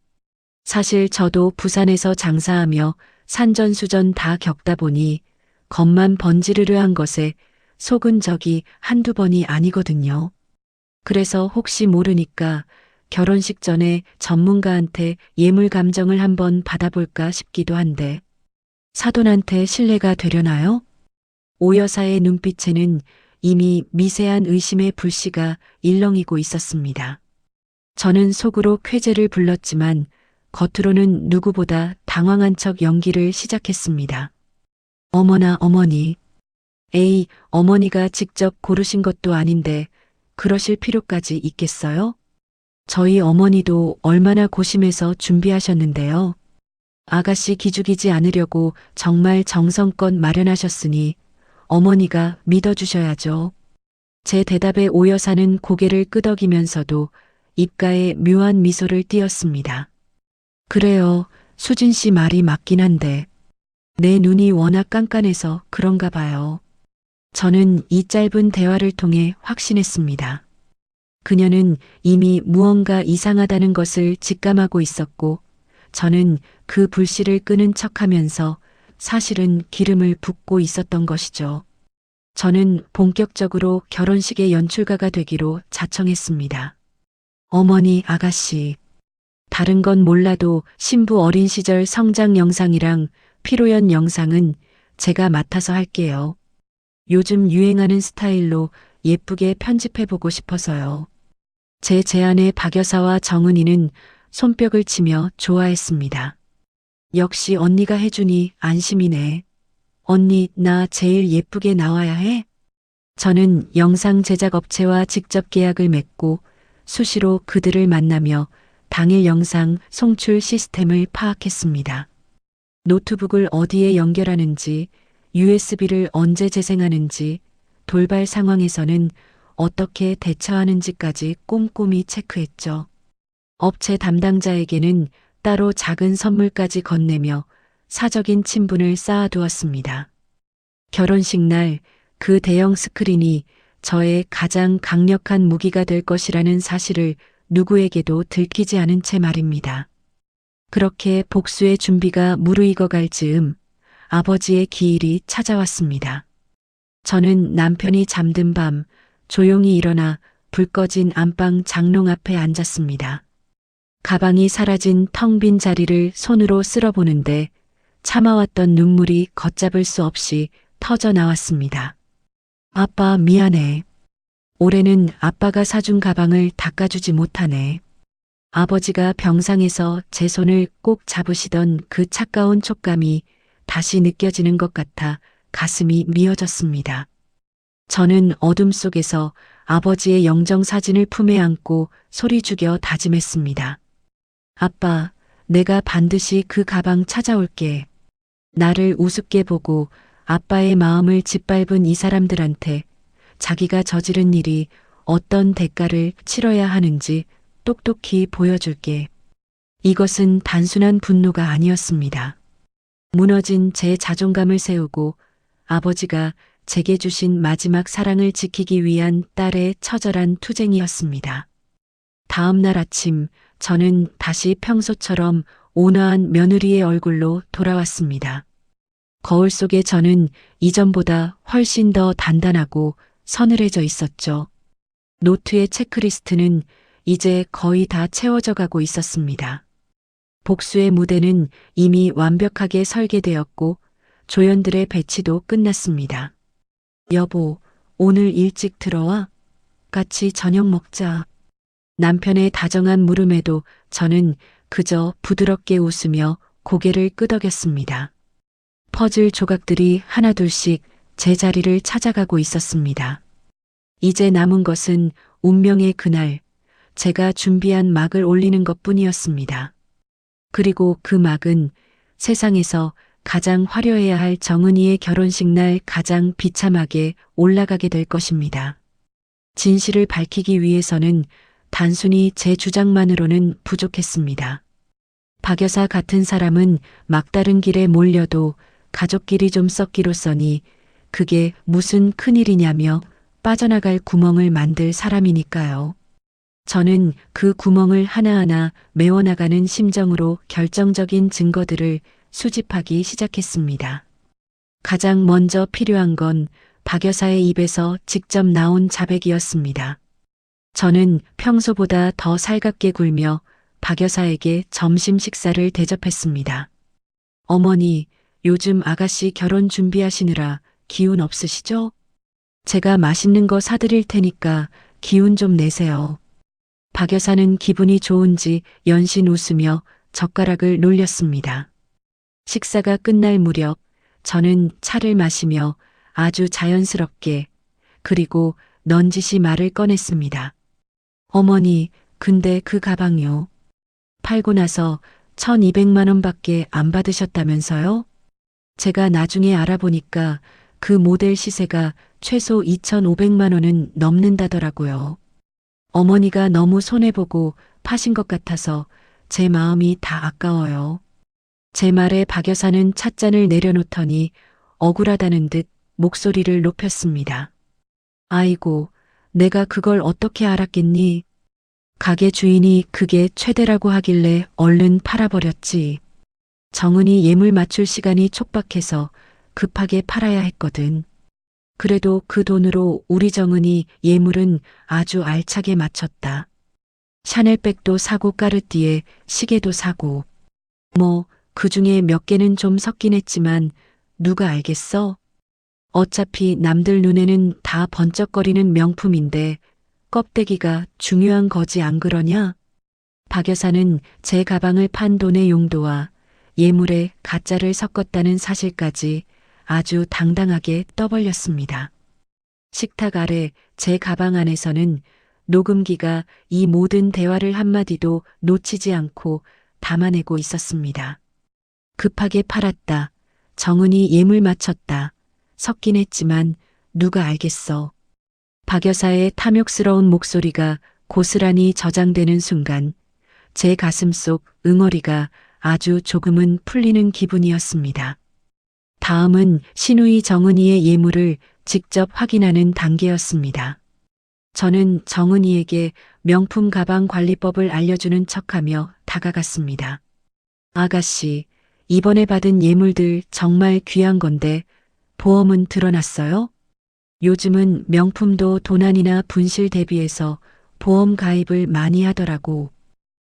사실 저도 부산에서 장사하며 산전수전 다 겪다 보니 겉만 번지르르한 것에 속은 적이 한두 번이 아니거든요. 그래서 혹시 모르니까 결혼식 전에 전문가한테 예물 감정을 한번 받아볼까 싶기도 한데 사돈한테 신뢰가 되려나요? 오 여사의 눈빛에는 이미 미세한 의심의 불씨가 일렁이고 있었습니다. 저는 속으로 쾌재를 불렀지만 겉으로는 누구보다 당황한 척 연기를 시작했습니다. 어머나 어머니. 에이, 어머니가 직접 고르신 것도 아닌데 그러실 필요까지 있겠어요? 저희 어머니도 얼마나 고심해서 준비하셨는데요. 아가씨 기죽이지 않으려고 정말 정성껏 마련하셨으니 어머니가 믿어주셔야죠. 제 대답에 오 여사는 고개를 끄덕이면서도 입가에 묘한 미소를 띄었습니다. 그래요, 수진 씨 말이 맞긴 한데 내 눈이 워낙 깐깐해서 그런가 봐요. 저는 이 짧은 대화를 통해 확신했습니다. 그녀는 이미 무언가 이상하다는 것을 직감하고 있었고 저는 그 불씨를 끄는 척하면서 사실은 기름을 붓고 있었던 것이죠. 저는 본격적으로 결혼식의 연출가가 되기로 자청했습니다. 어머니, 아가씨. 다른 건 몰라도 신부 어린 시절 성장 영상이랑 피로연 영상은 제가 맡아서 할게요. 요즘 유행하는 스타일로 예쁘게 편집해보고 싶어서요. 제 제안에 박 여사와 정은이는 손뼉을 치며 좋아했습니다. 역시 언니가 해주니 안심이네. 언니, 나 제일 예쁘게 나와야 해? 저는 영상 제작 업체와 직접 계약을 맺고 수시로 그들을 만나며 당일 영상 송출 시스템을 파악했습니다. 노트북을 어디에 연결하는지, USB를 언제 재생하는지, 돌발 상황에서는 어떻게 대처하는지까지 꼼꼼히 체크했죠. 업체 담당자에게는 따로 작은 선물까지 건네며 사적인 친분을 쌓아두었습니다. 결혼식 날 그 대형 스크린이 저의 가장 강력한 무기가 될 것이라는 사실을 누구에게도 들키지 않은 채 말입니다. 그렇게 복수의 준비가 무르익어갈 즈음 아버지의 기일이 찾아왔습니다. 저는 남편이 잠든 밤 조용히 일어나 불 꺼진 안방 장롱 앞에 앉았습니다. 가방이 사라진 텅 빈 자리를 손으로 쓸어보는데 참아왔던 눈물이 걷잡을 수 없이 터져 나왔습니다. 아빠, 미안해. 올해는 아빠가 사준 가방을 닦아주지 못하네. 아버지가 병상에서 제 손을 꼭 잡으시던 그 차가운 촉감이 다시 느껴지는 것 같아 가슴이 미어졌습니다. 저는 어둠 속에서 아버지의 영정 사진을 품에 안고 소리 죽여 다짐했습니다. 아빠, 내가 반드시 그 가방 찾아올게. 나를 우습게 보고 아빠의 마음을 짓밟은 이 사람들한테 자기가 저지른 일이 어떤 대가를 치러야 하는지 똑똑히 보여줄게. 이것은 단순한 분노가 아니었습니다. 무너진 제 자존감을 세우고 아버지가 제게 주신 마지막 사랑을 지키기 위한 딸의 처절한 투쟁이었습니다. 다음 날 아침 저는 다시 평소처럼 온화한 며느리의 얼굴로 돌아왔습니다. 거울 속에 저는 이전보다 훨씬 더 단단하고 서늘해져 있었죠. 노트의 체크리스트는 이제 거의 다 채워져 가고 있었습니다. 복수의 무대는 이미 완벽하게 설계되었고 조연들의 배치도 끝났습니다. 여보, 오늘 일찍 들어와? 같이 저녁 먹자. 남편의 다정한 물음에도 저는 그저 부드럽게 웃으며 고개를 끄덕였습니다. 퍼즐 조각들이 하나둘씩 제 자리를 찾아가고 있었습니다. 이제 남은 것은 운명의 그날, 제가 준비한 막을 올리는 것뿐이었습니다. 그리고 그 막은 세상에서 가장 화려해야 할 정은이의 결혼식 날 가장 비참하게 올라가게 될 것입니다. 진실을 밝히기 위해서는 단순히 제 주장만으로는 부족했습니다. 박 여사 같은 사람은 막다른 길에 몰려도 가족끼리 좀 썩기로써니 그게 무슨 큰일이냐며 빠져나갈 구멍을 만들 사람이니까요. 저는 그 구멍을 하나하나 메워나가는 심정으로 결정적인 증거들을 수집하기 시작했습니다. 가장 먼저 필요한 건 박 여사의 입에서 직접 나온 자백이었습니다. 저는 평소보다 더 살갑게 굴며 박 여사에게 점심 식사를 대접했습니다. 어머니, 요즘 아가씨 결혼 준비하시느라 기운 없으시죠? 제가 맛있는 거 사드릴 테니까 기운 좀 내세요. 박 여사는 기분이 좋은지 연신 웃으며 젓가락을 놀렸습니다. 식사가 끝날 무렵 저는 차를 마시며 아주 자연스럽게 그리고 넌지시 말을 꺼냈습니다. 어머니, 근데 그 가방요. 팔고 나서 1,200만 원밖에 안 받으셨다면서요? 제가 나중에 알아보니까 그 모델 시세가 최소 2,500만 원은 넘는다더라고요. 어머니가 너무 손해보고 파신 것 같아서 제 마음이 다 아까워요. 제 말에 박 여사는 찻잔을 내려놓더니 억울하다는 듯 목소리를 높였습니다. 아이고, 내가 그걸 어떻게 알았겠니? 가게 주인이 그게 최대라고 하길래 얼른 팔아버렸지. 정은이 예물 맞출 시간이 촉박해서 급하게 팔아야 했거든. 그래도 그 돈으로 우리 정은이 예물은 아주 알차게 맞췄다. 샤넬백도 사고 까르띠에 시계도 사고. 뭐 그중에 몇 개는 좀 섞긴 했지만 누가 알겠어? 어차피 남들 눈에는 다 번쩍거리는 명품인데 껍데기가 중요한 거지 안 그러냐? 박 여사는 제 가방을 판 돈의 용도와 예물에 가짜를 섞었다는 사실까지 아주 당당하게 떠벌렸습니다. 식탁 아래 제 가방 안에서는 녹음기가 이 모든 대화를 한마디도 놓치지 않고 담아내고 있었습니다. 급하게 팔았다. 정은이 예물 맞췄다. 섞긴 했지만 누가 알겠어. 박 여사의 탐욕스러운 목소리가 고스란히 저장되는 순간 제 가슴 속 응어리가 아주 조금은 풀리는 기분이었습니다. 다음은 신우이 정은이의 예물을 직접 확인하는 단계였습니다. 저는 정은이에게 명품 가방 관리법을 알려주는 척하며 다가갔습니다. 아가씨, 이번에 받은 예물들 정말 귀한 건데 보험은 들어놨어요? 요즘은 명품도 도난이나 분실 대비해서 보험 가입을 많이 하더라고.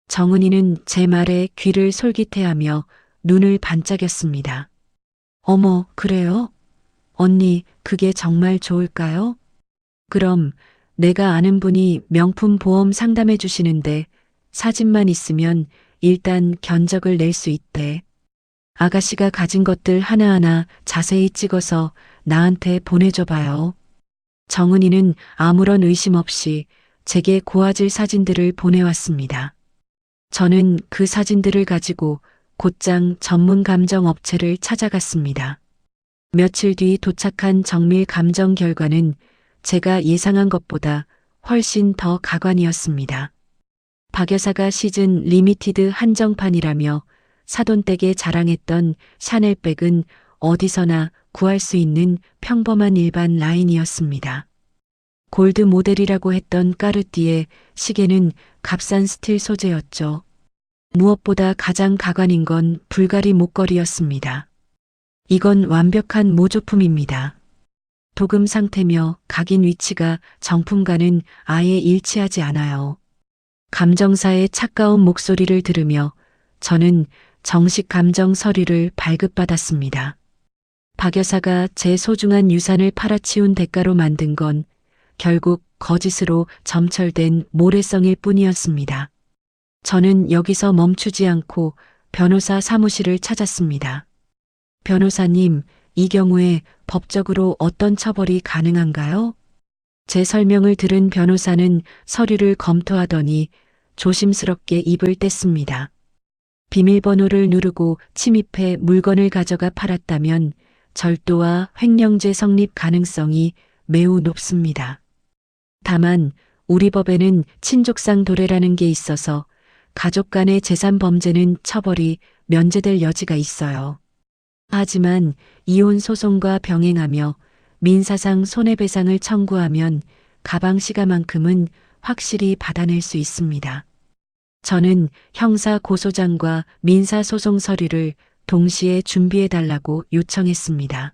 정은이는 제 말에 귀를 솔깃해하며 눈을 반짝였습니다. 어머, 그래요? 언니, 그게 정말 좋을까요? 그럼 내가 아는 분이 명품 보험 상담해 주시는데 사진만 있으면 일단 견적을 낼 수 있대. 아가씨가 가진 것들 하나하나 자세히 찍어서 나한테 보내줘 봐요. 정은이는 아무런 의심 없이 제게 고화질 사진들을 보내왔습니다. 저는 그 사진들을 가지고 곧장 전문 감정 업체를 찾아갔습니다. 며칠 뒤 도착한 정밀 감정 결과는 제가 예상한 것보다 훨씬 더 가관이었습니다. 박 여사가 시즌 리미티드 한정판이라며 사돈댁에 자랑했던 샤넬백은 어디서나 구할 수 있는 평범한 일반 라인이었습니다. 골드 모델이라고 했던 까르띠에 시계는 값싼 스틸 소재였죠. 무엇보다 가장 가관인 건 불가리 목걸이였습니다. 이건 완벽한 모조품입니다. 도금 상태며 각인 위치가 정품과는 아예 일치하지 않아요. 감정사의 차가운 목소리를 들으며 저는 정식 감정 서류를 발급받았습니다. 박 여사가 제 소중한 유산을 팔아치운 대가로 만든 건 결국 거짓으로 점철된 모래성일 뿐이었습니다. 저는 여기서 멈추지 않고 변호사 사무실을 찾았습니다. 변호사님, 이 경우에 법적으로 어떤 처벌이 가능한가요? 제 설명을 들은 변호사는 서류를 검토하더니 조심스럽게 입을 뗐습니다. 비밀번호를 누르고 침입해 물건을 가져가 팔았다면 절도와 횡령죄 성립 가능성이 매우 높습니다. 다만 우리 법에는 친족상 도래라는 게 있어서 가족 간의 재산 범죄는 처벌이 면제될 여지가 있어요. 하지만 이혼 소송과 병행하며 민사상 손해배상을 청구하면 가방 시가만큼은 확실히 받아낼 수 있습니다. 저는 형사 고소장과 민사 소송 서류를 동시에 준비해달라고 요청했습니다.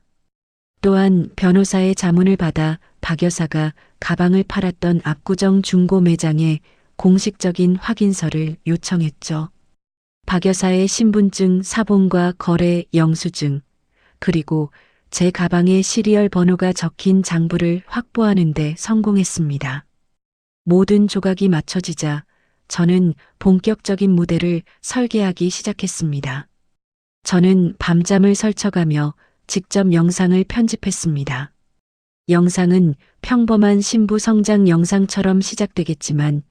또한 변호사의 자문을 받아 박 여사가 가방을 팔았던 압구정 중고 매장에 공식적인 확인서를 요청했죠. 박 여사의 신분증 사본과 거래 영수증, 그리고 제 가방에 시리얼 번호가 적힌 장부를 확보하는 데 성공했습니다. 모든 조각이 맞춰지자 저는 본격적인 무대를 설계하기 시작했습니다. 저는 밤잠을 설쳐가며 직접 영상을 편집했습니다. 영상은 평범한 신부 성장 영상처럼 시작되겠지만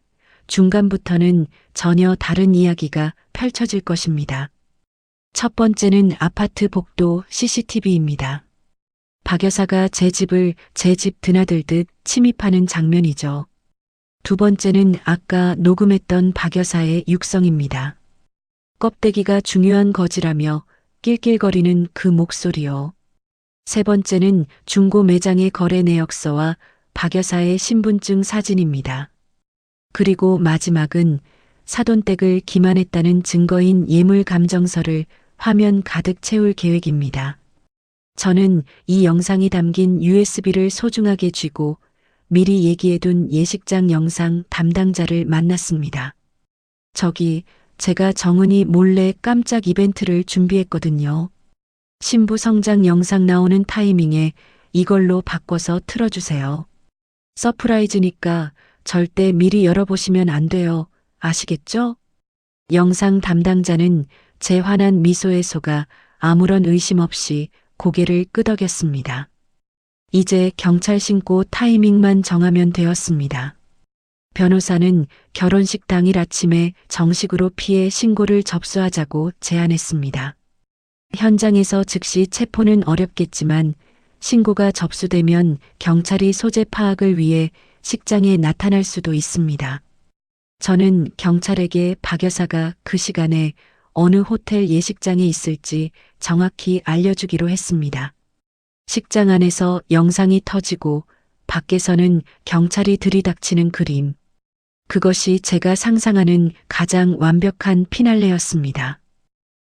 중간부터는 전혀 다른 이야기가 펼쳐질 것입니다. 첫 번째는 아파트 복도 CCTV입니다. 박 여사가 제 집을 제 집 드나들듯 침입하는 장면이죠. 두 번째는 아까 녹음했던 박 여사의 육성입니다. 껍데기가 중요한 거지라며 낄낄거리는 그 목소리요. 세 번째는 중고 매장의 거래 내역서와 박 여사의 신분증 사진입니다. 그리고 마지막은 사돈댁을 기만했다는 증거인 예물 감정서를 화면 가득 채울 계획입니다. 저는 이 영상이 담긴 USB를 소중하게 쥐고 미리 얘기해둔 예식장 영상 담당자를 만났습니다. 저기, 제가 정은이 몰래 깜짝 이벤트를 준비했거든요. 신부 성장 영상 나오는 타이밍에 이걸로 바꿔서 틀어주세요. 서프라이즈니까 절대 미리 열어보시면 안 돼요. 아시겠죠? 영상 담당자는 제 환한 미소에 속아 아무런 의심 없이 고개를 끄덕였습니다. 이제 경찰 신고 타이밍만 정하면 되었습니다. 변호사는 결혼식 당일 아침에 정식으로 피해 신고를 접수하자고 제안했습니다. 현장에서 즉시 체포는 어렵겠지만 신고가 접수되면 경찰이 소재 파악을 위해 식장에 나타날 수도 있습니다. 저는 경찰에게 박 여사가 그 시간에 어느 호텔 예식장에 있을지 정확히 알려주기로 했습니다. 식장 안에서 영상이 터지고 밖에서는 경찰이 들이닥치는 그림. 그것이 제가 상상하는 가장 완벽한 피날레였습니다.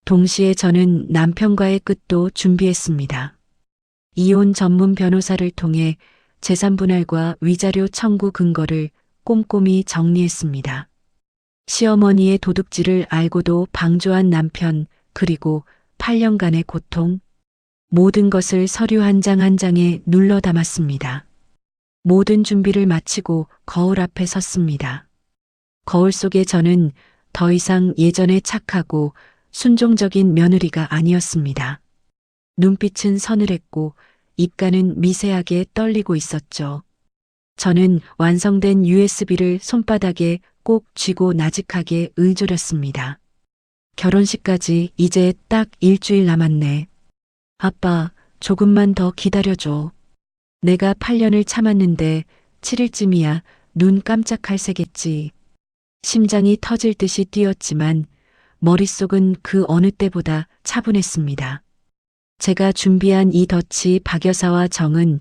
동시에 저는 남편과의 끝도 준비했습니다. 이혼 전문 변호사를 통해 재산분할과 위자료 청구 근거를 꼼꼼히 정리했습니다. 시어머니의 도둑질을 알고도 방조한 남편, 그리고 8년간의 고통, 모든 것을 서류 한 장 한 장에 눌러 담았습니다. 모든 준비를 마치고 거울 앞에 섰습니다. 거울 속에 저는 더 이상 예전에 착하고 순종적인 며느리가 아니었습니다. 눈빛은 서늘했고 입가는 미세하게 떨리고 있었죠. 저는 완성된 USB를 손바닥에 꼭 쥐고 나직하게 의조렸습니다. 결혼식까지 이제 딱 일주일 남았네. 아빠, 조금만 더 기다려줘. 내가 8년을 참았는데 7일쯤이야 눈 깜짝할 새겠지. 심장이 터질 듯이 뛰었지만 머릿속은 그 어느 때보다 차분했습니다. 제가 준비한 이 덫이 박 여사와 정은,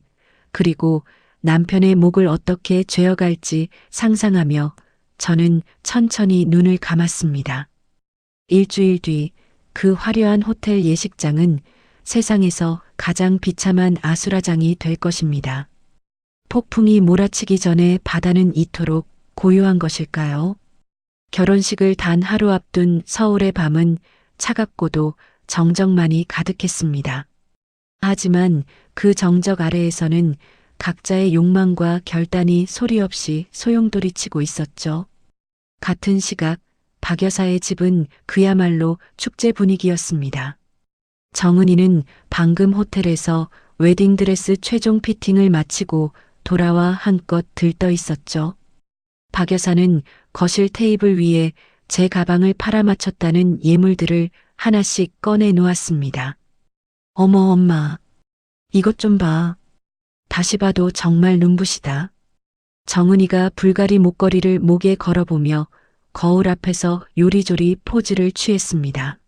그리고 남편의 목을 어떻게 죄어갈지 상상하며 저는 천천히 눈을 감았습니다. 일주일 뒤 그 화려한 호텔 예식장은 세상에서 가장 비참한 아수라장이 될 것입니다. 폭풍이 몰아치기 전에 바다는 이토록 고요한 것일까요? 결혼식을 단 하루 앞둔 서울의 밤은 차갑고도 정적만이 가득했습니다. 하지만 그 정적 아래에서는 각자의 욕망과 결단이 소리 없이 소용돌이치고 있었죠. 같은 시각 박 여사의 집은 그야말로 축제 분위기였습니다. 정은이는 방금 호텔에서 웨딩드레스 최종 피팅을 마치고 돌아와 한껏 들떠 있었죠. 박 여사는 거실 테이블 위에 제 가방을 팔아맞췄다는 예물들을 하나씩 꺼내 놓았습니다. 어머 엄마, 이것 좀 봐. 다시 봐도 정말 눈부시다. 정은이가 불가리 목걸이를 목에 걸어보며 거울 앞에서 요리조리 포즈를 취했습니다.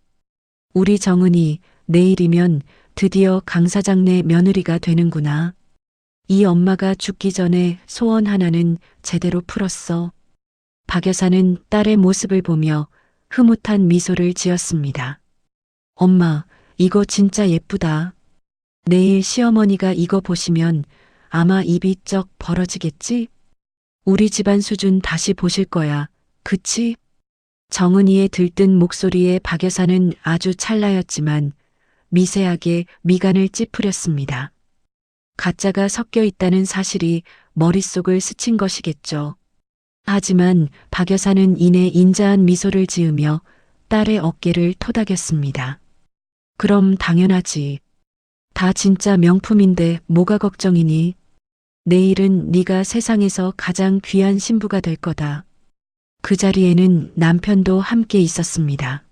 우리 정은이 내일이면 드디어 강 사장네 며느리가 되는구나. 이 엄마가 죽기 전에 소원 하나는 제대로 풀었어. 박 여사는 딸의 모습을 보며 흐뭇한 미소를 지었습니다. 엄마, 이거 진짜 예쁘다. 내일 시어머니가 이거 보시면 아마 입이 쩍 벌어지겠지? 우리 집안 수준 다시 보실 거야. 그치? 정은이의 들뜬 목소리에 박 여사는 아주 찰나였지만 미세하게 미간을 찌푸렸습니다. 가짜가 섞여 있다는 사실이 머릿속을 스친 것이겠죠. 하지만 박 여사는 이내 인자한 미소를 지으며 딸의 어깨를 토닥였습니다. 그럼 당연하지. 다 진짜 명품인데 뭐가 걱정이니? 내일은 네가 세상에서 가장 귀한 신부가 될 거다. 그 자리에는 남편도 함께 있었습니다.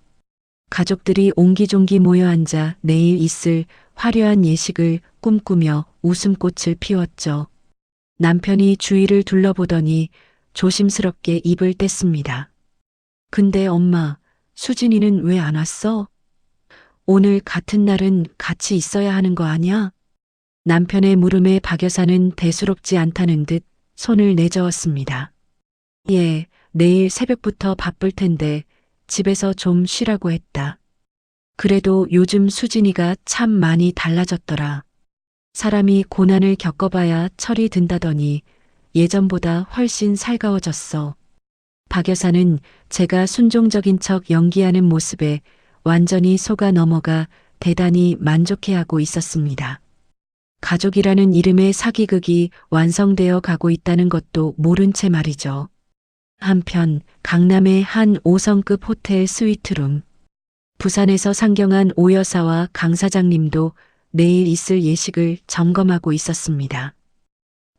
가족들이 옹기종기 모여 앉아 내일 있을 화려한 예식을 꿈꾸며 웃음꽃을 피웠죠. 남편이 주위를 둘러보더니 조심스럽게 입을 뗐습니다. 근데 엄마, 수진이는 왜 안 왔어? 오늘 같은 날은 같이 있어야 하는 거 아니야? 남편의 물음에 박 여사는 대수롭지 않다는 듯 손을 내저었습니다. 예, 내일 새벽부터 바쁠 텐데 집에서 좀 쉬라고 했다. 그래도 요즘 수진이가 참 많이 달라졌더라. 사람이 고난을 겪어봐야 철이 든다더니 예전보다 훨씬 살가워졌어. 박 여사는 제가 순종적인 척 연기하는 모습에 완전히 속아 넘어가 대단히 만족해하고 있었습니다. 가족이라는 이름의 사기극이 완성되어 가고 있다는 것도 모른 채 말이죠. 한편 강남의 한 5성급 호텔 스위트룸. 부산에서 상경한 오 여사와 강 사장님도 내일 있을 예식을 점검하고 있었습니다.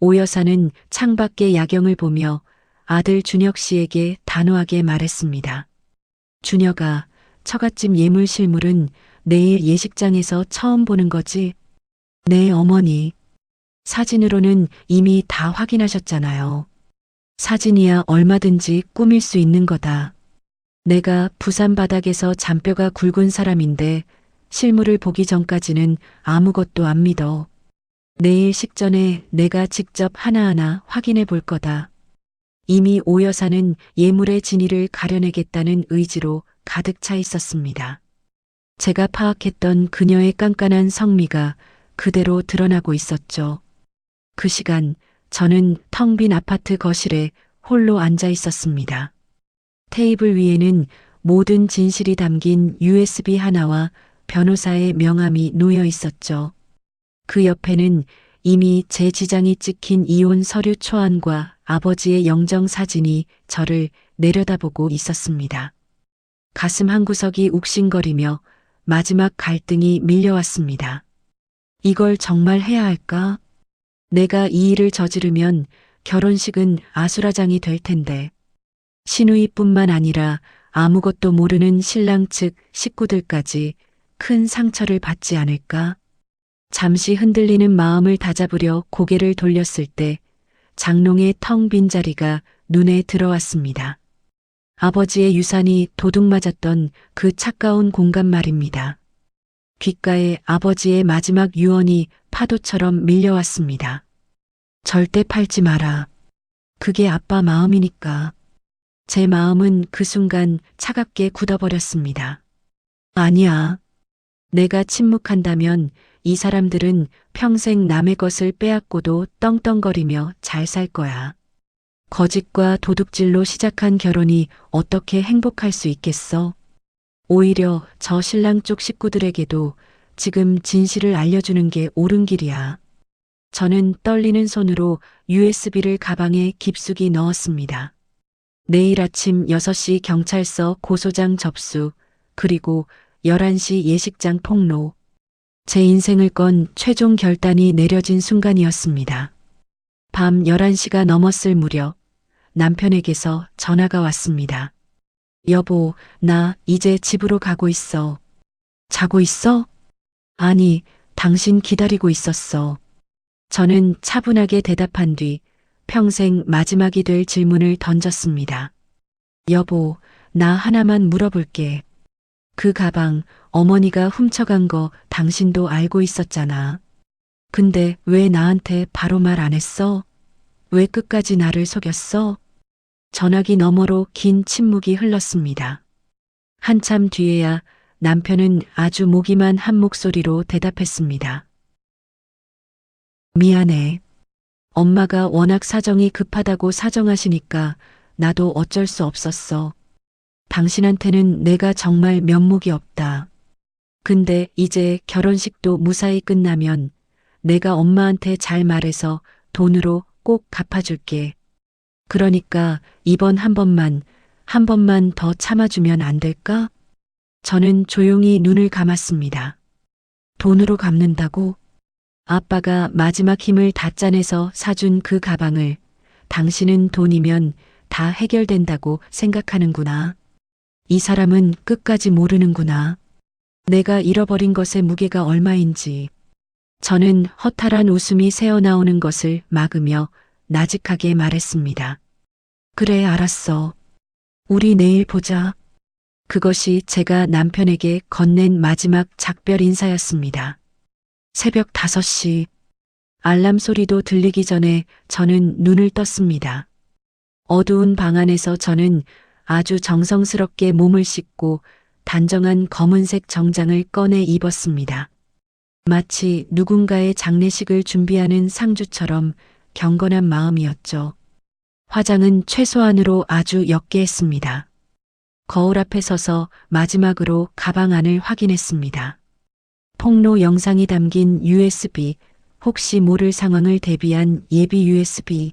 오 여사는 창밖의 야경을 보며 아들 준혁 씨에게 단호하게 말했습니다. 준혁아, 처갓집 예물 실물은 내일 예식장에서 처음 보는 거지? 네, 어머니. 사진으로는 이미 다 확인하셨잖아요. 사진이야 얼마든지 꾸밀 수 있는 거다. 내가 부산 바닥에서 잔뼈가 굵은 사람인데 실물을 보기 전까지는 아무것도 안 믿어. 내일 식전에 내가 직접 하나하나 확인해 볼 거다. 이미 오 여사는 예물의 진위를 가려내겠다는 의지로 가득 차 있었습니다. 제가 파악했던 그녀의 깐깐한 성미가 그대로 드러나고 있었죠. 그 시간 저는 텅 빈 아파트 거실에 홀로 앉아 있었습니다. 테이블 위에는 모든 진실이 담긴 USB 하나와 변호사의 명함이 놓여 있었죠. 그 옆에는 이미 제 지장이 찍힌 이혼 서류 초안과 아버지의 영정 사진이 저를 내려다보고 있었습니다. 가슴 한구석이 욱신거리며 마지막 갈등이 밀려왔습니다. 이걸 정말 해야 할까? 내가 이 일을 저지르면 결혼식은 아수라장이 될 텐데 시누이뿐만 아니라 아무것도 모르는 신랑 측 식구들까지 큰 상처를 받지 않을까? 잠시 흔들리는 마음을 다잡으려 고개를 돌렸을 때 장롱의 텅 빈 자리가 눈에 들어왔습니다. 아버지의 유산이 도둑맞았던 그 차가운 공간 말입니다. 귓가에 아버지의 마지막 유언이 파도처럼 밀려왔습니다. 절대 팔지 마라. 그게 아빠 마음이니까. 제 마음은 그 순간 차갑게 굳어버렸습니다. 아니야. 내가 침묵한다면 이 사람들은 평생 남의 것을 빼앗고도 떵떵거리며 잘 살 거야. 거짓과 도둑질로 시작한 결혼이 어떻게 행복할 수 있겠어? 오히려 저 신랑 쪽 식구들에게도 지금 진실을 알려주는 게 옳은 길이야. 저는 떨리는 손으로 USB를 가방에 깊숙이 넣었습니다. 내일 아침 6시 경찰서 고소장 접수, 그리고 11시 예식장 폭로. 제 인생을 건 최종 결단이 내려진 순간이었습니다. 밤 11시가 넘었을 무렵 남편에게서 전화가 왔습니다. 여보, 나 이제 집으로 가고 있어. 자고 있어? 아니, 당신 기다리고 있었어. 저는 차분하게 대답한 뒤 평생 마지막이 될 질문을 던졌습니다. 여보, 나 하나만 물어볼게. 그 가방 어머니가 훔쳐간 거 당신도 알고 있었잖아. 근데 왜 나한테 바로 말 안 했어? 왜 끝까지 나를 속였어? 전화기 너머로 긴 침묵이 흘렀습니다. 한참 뒤에야 남편은 아주 무기만 한 목소리로 대답했습니다. 미안해. 엄마가 워낙 사정이 급하다고 사정하시니까 나도 어쩔 수 없었어. 당신한테는 내가 정말 면목이 없다. 근데 이제 결혼식도 무사히 끝나면 내가 엄마한테 잘 말해서 돈으로 꼭 갚아줄게. 그러니까 이번 한 번만 더 참아주면 안 될까? 저는 조용히 눈을 감았습니다. 돈으로 갚는다고? 아빠가 마지막 힘을 다 짜내서 사준 그 가방을 당신은 돈이면 다 해결된다고 생각하는구나. 이 사람은 끝까지 모르는구나. 내가 잃어버린 것의 무게가 얼마인지. 저는 허탈한 웃음이 새어나오는 것을 막으며 나직하게 말했습니다. 그래, 알았어. 우리 내일 보자. 그것이 제가 남편에게 건넨 마지막 작별 인사였습니다. 새벽 5시. 알람 소리도 들리기 전에 저는 눈을 떴습니다. 어두운 방 안에서 저는 아주 정성스럽게 몸을 씻고 단정한 검은색 정장을 꺼내 입었습니다. 마치 누군가의 장례식을 준비하는 상주처럼 경건한 마음이었죠. 화장은 최소한으로 아주 옅게 했습니다. 거울 앞에 서서 마지막으로 가방 안을 확인했습니다. 폭로 영상이 담긴 USB, 혹시 모를 상황을 대비한 예비 USB,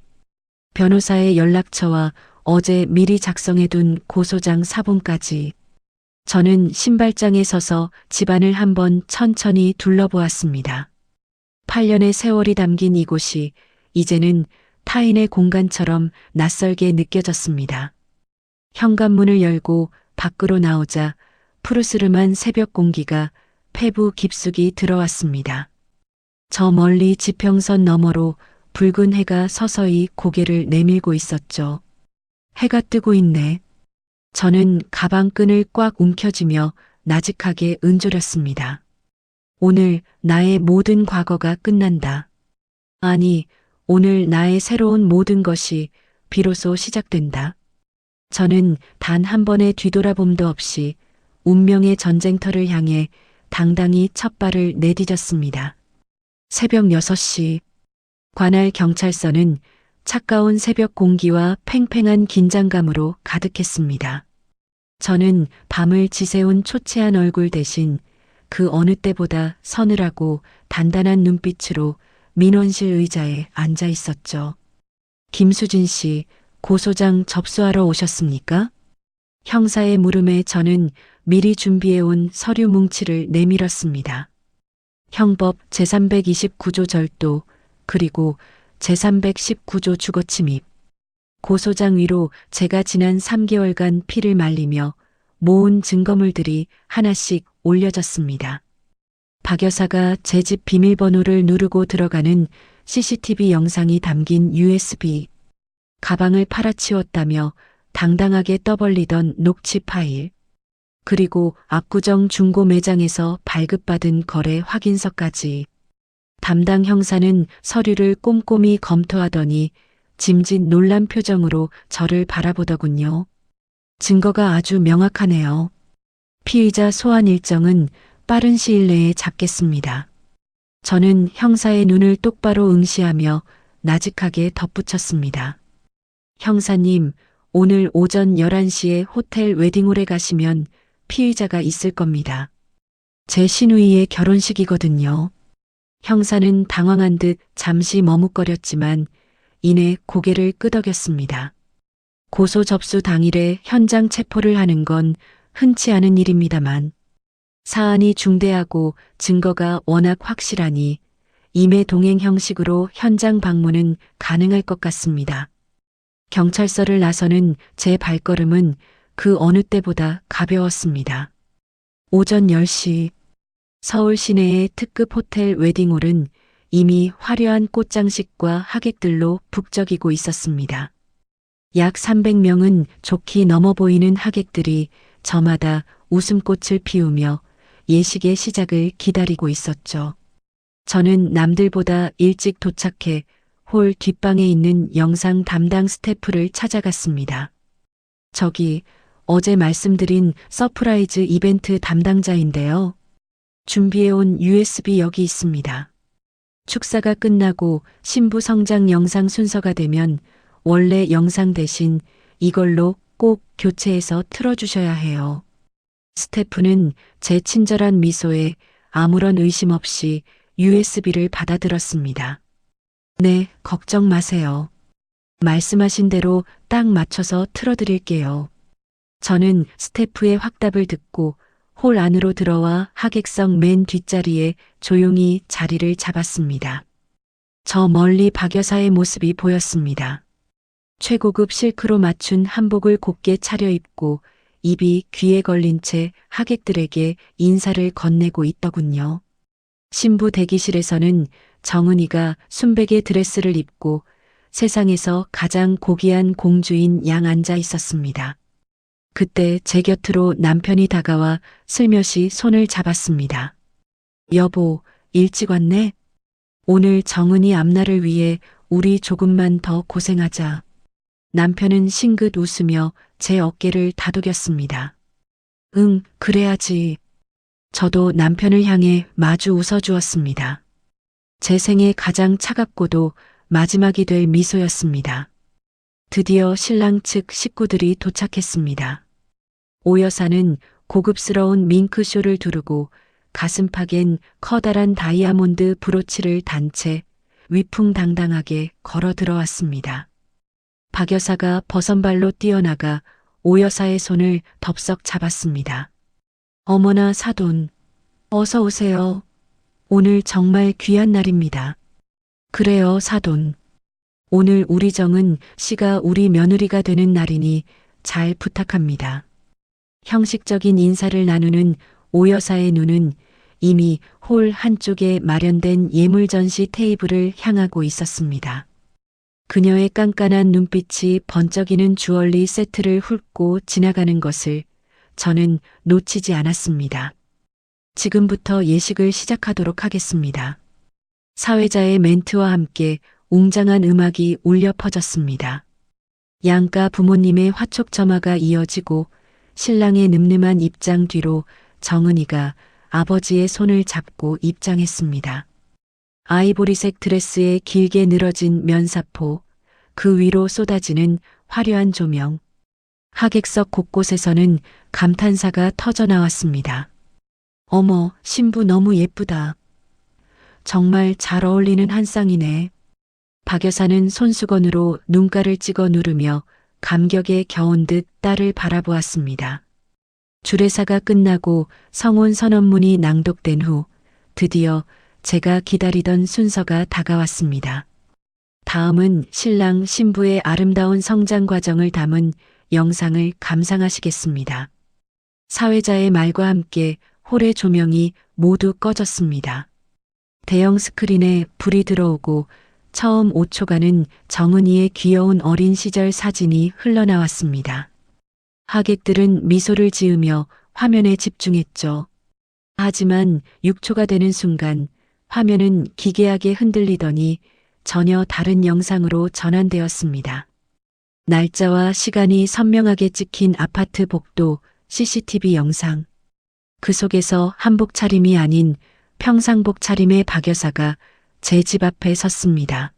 변호사의 연락처와 어제 미리 작성해둔 고소장 사본까지. 저는 신발장에 서서 집안을 한번 천천히 둘러보았습니다. 8년의 세월이 담긴 이곳이 이제는 타인의 공간처럼 낯설게 느껴졌습니다. 현관문을 열고 밖으로 나오자 푸르스름한 새벽 공기가 폐부 깊숙이 들어왔습니다. 저 멀리 지평선 너머로 붉은 해가 서서히 고개를 내밀고 있었죠. 해가 뜨고 있네. 저는 가방 끈을 꽉 움켜쥐며 나직하게 은조렸습니다. 오늘 나의 모든 과거가 끝난다. 아니, 오늘 나의 새로운 모든 것이 비로소 시작된다. 저는 단 한 번의 뒤돌아봄도 없이 운명의 전쟁터를 향해 당당히 첫 발을 내디뎠습니다. 새벽 6시. 관할 경찰서는 차가운 새벽 공기와 팽팽한 긴장감으로 가득했습니다. 저는 밤을 지새운 초췌한 얼굴 대신 그 어느 때보다 서늘하고 단단한 눈빛으로 민원실 의자에 앉아 있었죠. 김수진 씨, 고소장 접수하러 오셨습니까? 형사의 물음에 저는 미리 준비해온 서류 뭉치를 내밀었습니다. 형법 제329조 절도, 그리고 제319조 주거침입. 고소장 위로 제가 지난 3개월간 피를 말리며 모은 증거물들이 하나씩 올려졌습니다. 박 여사가 제 집 비밀번호를 누르고 들어가는 CCTV 영상이 담긴 USB, 가방을 팔아치웠다며 당당하게 떠벌리던 녹취 파일, 그리고 압구정 중고 매장에서 발급받은 거래 확인서까지. 담당 형사는 서류를 꼼꼼히 검토하더니 짐짓 놀란 표정으로 저를 바라보더군요. 증거가 아주 명확하네요. 피의자 소환 일정은 빠른 시일 내에 잡겠습니다. 저는 형사의 눈을 똑바로 응시하며 나직하게 덧붙였습니다. 형사님, 오늘 오전 11시에 호텔 웨딩홀에 가시면 피의자가 있을 겁니다. 제 시누이의 결혼식이거든요. 형사는 당황한 듯 잠시 머뭇거렸지만 이내 고개를 끄덕였습니다. 고소 접수 당일에 현장 체포를 하는 건 흔치 않은 일입니다만 사안이 중대하고 증거가 워낙 확실하니 임의 동행 형식으로 현장 방문은 가능할 것 같습니다. 경찰서를 나서는 제 발걸음은 그 어느 때보다 가벼웠습니다. 오전 10시 서울 시내의 특급 호텔 웨딩홀은 이미 화려한 꽃장식과 하객들로 북적이고 있었습니다. 약 300명은 좋게 넘어 보이는 하객들이 저마다 웃음꽃을 피우며 예식의 시작을 기다리고 있었죠. 저는 남들보다 일찍 도착해 홀 뒷방에 있는 영상 담당 스태프를 찾아갔습니다. 저기 어제 말씀드린 서프라이즈 이벤트 담당자인데요. 준비해온 USB 여기 있습니다. 축사가 끝나고 신부 성장 영상 순서가 되면 원래 영상 대신 이걸로 꼭 교체해서 틀어주셔야 해요. 스태프는 제 친절한 미소에 아무런 의심 없이 USB를 받아들었습니다. 네, 걱정 마세요. 말씀하신 대로 딱 맞춰서 틀어드릴게요. 저는 스태프의 확답을 듣고 홀 안으로 들어와 하객석 맨 뒷자리에 조용히 자리를 잡았습니다. 저 멀리 박 여사의 모습이 보였습니다. 최고급 실크로 맞춘 한복을 곱게 차려입고 입이 귀에 걸린 채 하객들에게 인사를 건네고 있더군요. 신부 대기실에서는 정은이가 순백의 드레스를 입고 세상에서 가장 고귀한 공주인 양 앉아 있었습니다. 그때 제 곁으로 남편이 다가와 슬며시 손을 잡았습니다. 여보, 일찍 왔네? 오늘 정은이 앞날을 위해 우리 조금만 더 고생하자. 남편은 싱긋 웃으며 제 어깨를 다독였습니다. 응, 그래야지. 저도 남편을 향해 마주 웃어주었습니다. 제 생애 가장 차갑고도 마지막이 될 미소였습니다. 드디어 신랑 측 식구들이 도착했습니다. 오 여사는 고급스러운 밍크쇼를 두르고 가슴팍엔 커다란 다이아몬드 브로치를 단 채 위풍당당하게 걸어 들어왔습니다. 박 여사가 버선발로 뛰어나가 오 여사의 손을 덥석 잡았습니다. 어머나 사돈, 어서 오세요. 오늘 정말 귀한 날입니다. 그래요, 사돈. 오늘 우리 정은 씨가 우리 며느리가 되는 날이니 잘 부탁합니다. 형식적인 인사를 나누는 오 여사의 눈은 이미 홀 한쪽에 마련된 예물 전시 테이블을 향하고 있었습니다. 그녀의 깐깐한 눈빛이 번쩍이는 주얼리 세트를 훑고 지나가는 것을 저는 놓치지 않았습니다. 지금부터 예식을 시작하도록 하겠습니다. 사회자의 멘트와 함께 웅장한 음악이 울려 퍼졌습니다. 양가 부모님의 화촉점화가 이어지고 신랑의 늠름한 입장 뒤로 정은이가 아버지의 손을 잡고 입장했습니다. 아이보리색 드레스에 길게 늘어진 면사포, 그 위로 쏟아지는 화려한 조명. 하객석 곳곳에서는 감탄사가 터져나왔습니다. 어머, 신부 너무 예쁘다. 정말 잘 어울리는 한 쌍이네. 박 여사는 손수건으로 눈가를 찍어 누르며 감격에 겨운 듯 딸을 바라보았습니다. 주례사가 끝나고 성혼 선언문이 낭독된 후 드디어 제가 기다리던 순서가 다가왔습니다. 다음은 신랑 신부의 아름다운 성장 과정을 담은 영상을 감상하시겠습니다. 사회자의 말과 함께 홀의 조명이 모두 꺼졌습니다. 대형 스크린에 불이 들어오고 처음 5초간은 정은이의 귀여운 어린 시절 사진이 흘러나왔습니다. 하객들은 미소를 지으며 화면에 집중했죠. 하지만 6초가 되는 순간 화면은 기괴하게 흔들리더니 전혀 다른 영상으로 전환되었습니다. 날짜와 시간이 선명하게 찍힌 아파트 복도 CCTV 영상. 그 속에서 한복 차림이 아닌 평상복 차림의 박 여사가 제 집 앞에 섰습니다.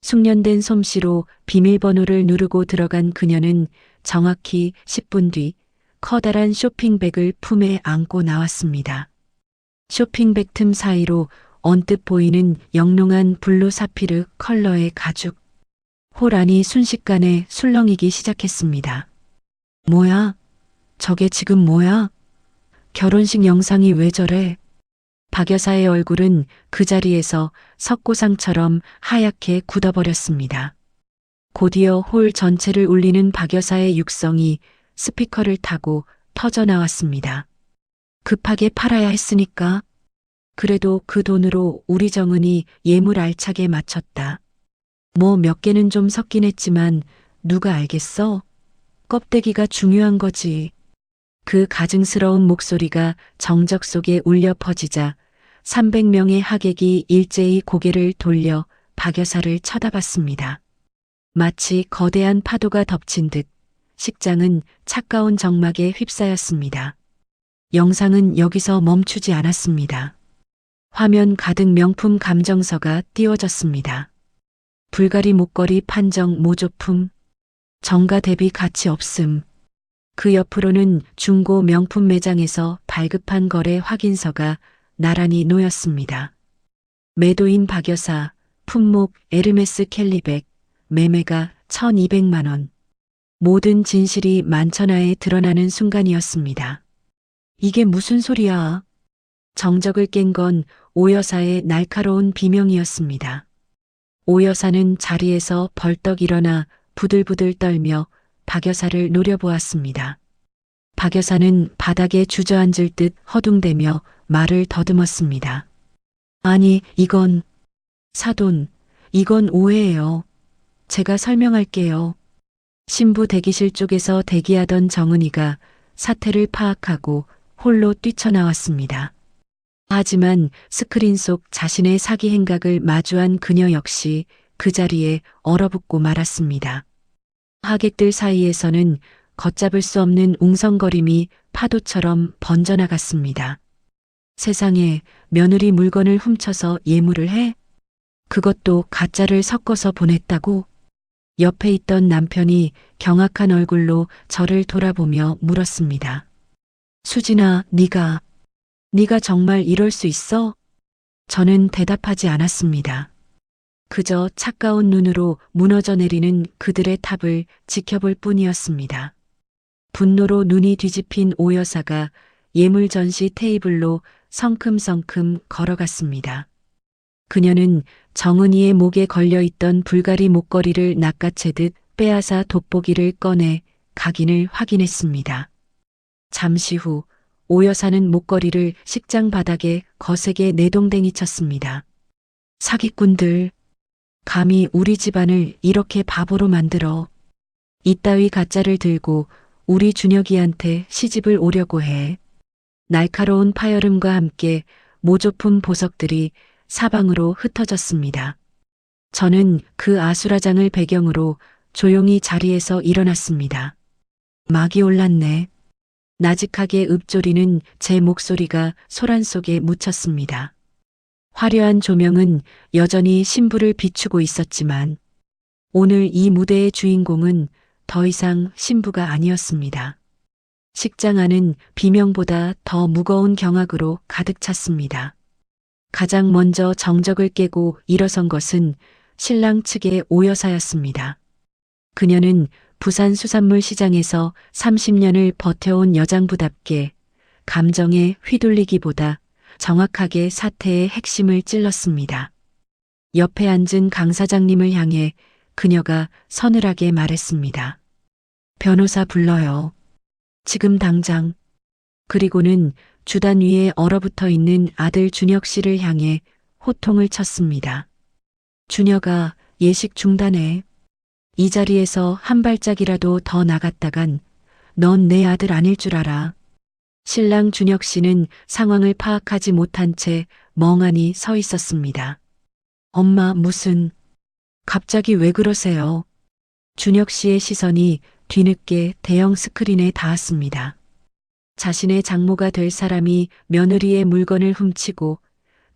숙련된 솜씨로 비밀번호를 누르고 들어간 그녀는 정확히 10분 뒤 커다란 쇼핑백을 품에 안고 나왔습니다. 쇼핑백 틈 사이로 언뜻 보이는 영롱한 블루 사피르 컬러의 가죽. 홀 안이 순식간에 술렁이기 시작했습니다. 뭐야? 저게 지금 뭐야? 결혼식 영상이 왜 저래? 박 여사의 얼굴은 그 자리에서 석고상처럼 하얗게 굳어버렸습니다. 곧이어 홀 전체를 울리는 박 여사의 육성이 스피커를 타고 터져나왔습니다. 급하게 팔아야 했으니까. 그래도 그 돈으로 우리 정은이 예물 알차게 마쳤다. 뭐 몇 개는 좀 섞긴 했지만 누가 알겠어? 껍데기가 중요한 거지. 그 가증스러운 목소리가 정적 속에 울려 퍼지자 300명의 하객이 일제히 고개를 돌려 박 여사를 쳐다봤습니다. 마치 거대한 파도가 덮친 듯 식장은 차가운 정막에 휩싸였습니다. 영상은 여기서 멈추지 않았습니다. 화면 가득 명품 감정서가 띄워졌습니다. 불가리 목걸이 판정 모조품, 정가 대비 가치 없음. 그 옆으로는 중고 명품 매장에서 발급한 거래 확인서가 나란히 놓였습니다. 매도인 박 여사, 품목 에르메스 캘리백, 매매가 1,200만 원. 모든 진실이 만천하에 드러나는 순간이었습니다. 이게 무슨 소리야? 정적을 깬 건 오 여사의 날카로운 비명이었습니다. 오 여사는 자리에서 벌떡 일어나 부들부들 떨며 박 여사를 노려보았습니다. 박 여사는 바닥에 주저앉을 듯 허둥대며 말을 더듬었습니다. 아니, 이건 사돈, 이건 오해예요. 제가 설명할게요. 신부 대기실 쪽에서 대기하던 정은이가 사태를 파악하고 홀로 뛰쳐나왔습니다. 하지만 스크린 속 자신의 사기 행각을 마주한 그녀 역시 그 자리에 얼어붙고 말았습니다. 하객들 사이에서는 걷잡을 수 없는 웅성거림이 파도처럼 번져나갔습니다. 세상에, 며느리 물건을 훔쳐서 예물을 해? 그것도 가짜를 섞어서 보냈다고? 옆에 있던 남편이 경악한 얼굴로 저를 돌아보며 물었습니다. 수진아, 네가 정말 이럴 수 있어? 저는 대답하지 않았습니다. 그저 차가운 눈으로 무너져 내리는 그들의 탑을 지켜볼 뿐이었습니다. 분노로 눈이 뒤집힌 오 여사가 예물 전시 테이블로 성큼성큼 걸어갔습니다. 그녀는 정은이의 목에 걸려있던 불가리 목걸이를 낚아채듯 빼앗아 돋보기를 꺼내 각인을 확인했습니다. 잠시 후 오 여사는 목걸이를 식장 바닥에 거세게 내동댕이 쳤습니다. 사기꾼들, 감히 우리 집안을 이렇게 바보로 만들어. 이따위 가짜를 들고 우리 준혁이한테 시집을 오려고 해. 날카로운 파열음과 함께 모조품 보석들이 사방으로 흩어졌습니다. 저는 그 아수라장을 배경으로 조용히 자리에서 일어났습니다. 막이 올랐네. 나직하게 읊조리는 제 목소리가 소란 속에 묻혔습니다. 화려한 조명은 여전히 신부를 비추고 있었지만 오늘 이 무대의 주인공은 더 이상 신부가 아니었습니다. 식장 안은 비명보다 더 무거운 경악으로 가득 찼습니다. 가장 먼저 정적을 깨고 일어선 것은 신랑 측의 오 여사였습니다. 그녀는 부산 수산물 시장에서 30년을 버텨온 여장부답게 감정에 휘둘리기보다 정확하게 사태의 핵심을 찔렀습니다. 옆에 앉은 강 사장님을 향해 그녀가 서늘하게 말했습니다. 변호사 불러요. 지금 당장. 그리고는 주단 위에 얼어붙어 있는 아들 준혁 씨를 향해 호통을 쳤습니다. 준혁아, 예식 중단해. 이 자리에서 한 발짝이라도 더 나갔다간 넌 내 아들 아닐 줄 알아. 신랑 준혁 씨는 상황을 파악하지 못한 채 멍하니 서 있었습니다. 엄마, 갑자기 왜 그러세요? 준혁 씨의 시선이 뒤늦게 대형 스크린에 닿았습니다. 자신의 장모가 될 사람이 며느리의 물건을 훔치고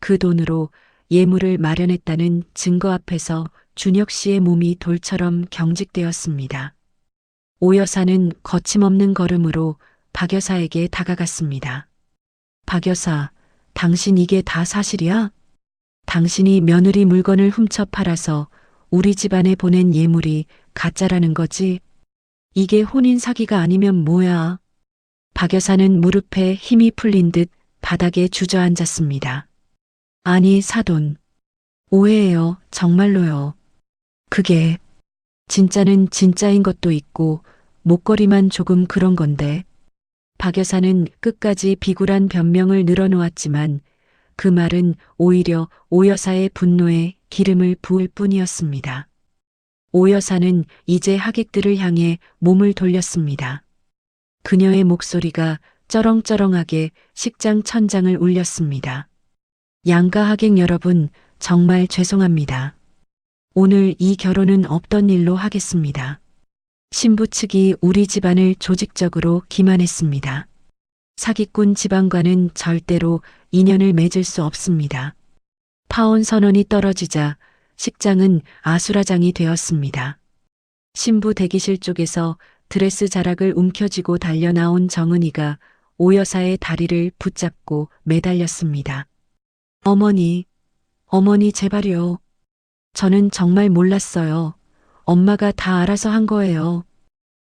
그 돈으로 예물을 마련했다는 증거 앞에서 준혁 씨의 몸이 돌처럼 경직되었습니다. 오 여사는 거침없는 걸음으로 박 여사에게 다가갔습니다. 박 여사, 당신 이게 다 사실이야? 당신이 며느리 물건을 훔쳐 팔아서 우리 집안에 보낸 예물이 가짜라는 거지? 이게 혼인 사기가 아니면 뭐야? 박 여사는 무릎에 힘이 풀린 듯 바닥에 주저앉았습니다. 아니, 사돈. 오해예요. 정말로요. 그게 진짜는 진짜인 것도 있고 목걸이만 조금 그런 건데. 박 여사는 끝까지 비굴한 변명을 늘어놓았지만 그 말은 오히려 오 여사의 분노에 기름을 부을 뿐이었습니다. 오 여사는 이제 하객들을 향해 몸을 돌렸습니다. 그녀의 목소리가 쩌렁쩌렁하게 식장 천장을 울렸습니다. 양가 하객 여러분, 정말 죄송합니다. 오늘 이 결혼은 없던 일로 하겠습니다. 신부 측이 우리 집안을 조직적으로 기만했습니다. 사기꾼 집안과는 절대로 인연을 맺을 수 없습니다. 파혼 선언이 떨어지자 식장은 아수라장이 되었습니다. 신부 대기실 쪽에서 드레스 자락을 움켜쥐고 달려나온 정은이가 오 여사의 다리를 붙잡고 매달렸습니다. 어머니, 어머니 제발요. 저는 정말 몰랐어요. 엄마가 다 알아서 한 거예요.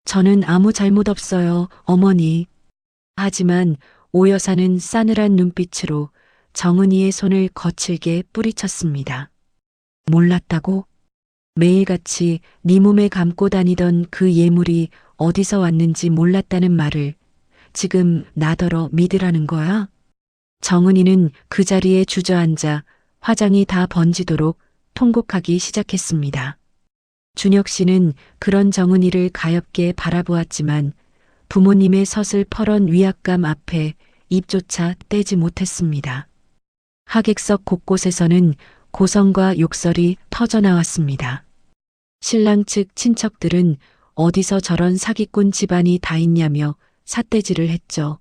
저는 아무 잘못 없어요, 어머니. 하지만 오 여사는 싸늘한 눈빛으로 정은이의 손을 거칠게 뿌리쳤습니다. 몰랐다고? 매일같이 네 몸에 감고 다니던 그 예물이 어디서 왔는지 몰랐다는 말을 지금 나더러 믿으라는 거야? 정은이는 그 자리에 주저앉아 화장이 다 번지도록 통곡하기 시작했습니다. 준혁 씨는 그런 정은이를 가엾게 바라보았지만 부모님의 서슬퍼런 위압감 앞에 입조차 떼지 못했습니다. 하객석 곳곳에서는 고성과 욕설이 터져나왔습니다. 신랑 측 친척들은 어디서 저런 사기꾼 집안이 다 있냐며 삿대질을 했죠.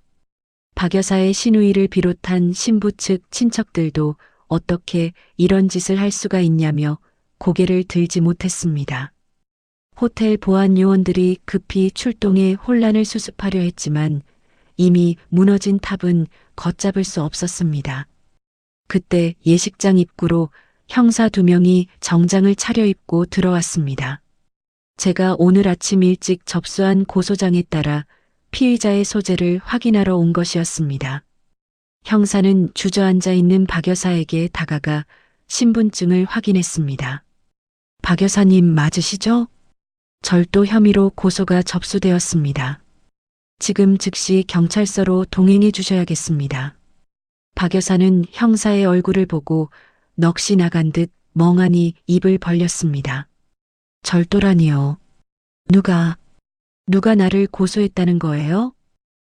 박 여사의 시누이를 비롯한 신부 측 친척들도 어떻게 이런 짓을 할 수가 있냐며 고개를 들지 못했습니다. 호텔 보안 요원들이 급히 출동해 혼란을 수습하려 했지만 이미 무너진 탑은 걷잡을 수 없었습니다. 그때 예식장 입구로 형사 2명이 정장을 차려입고 들어왔습니다. 제가 오늘 아침 일찍 접수한 고소장에 따라 피의자의 소재를 확인하러 온 것이었습니다. 형사는 주저앉아 있는 박 여사에게 다가가 신분증을 확인했습니다. 박 여사님 맞으시죠? 절도 혐의로 고소가 접수되었습니다. 지금 즉시 경찰서로 동행해 주셔야겠습니다. 박 여사는 형사의 얼굴을 보고 넋이 나간 듯 멍하니 입을 벌렸습니다. 절도라니요. 누가 나를 고소했다는 거예요?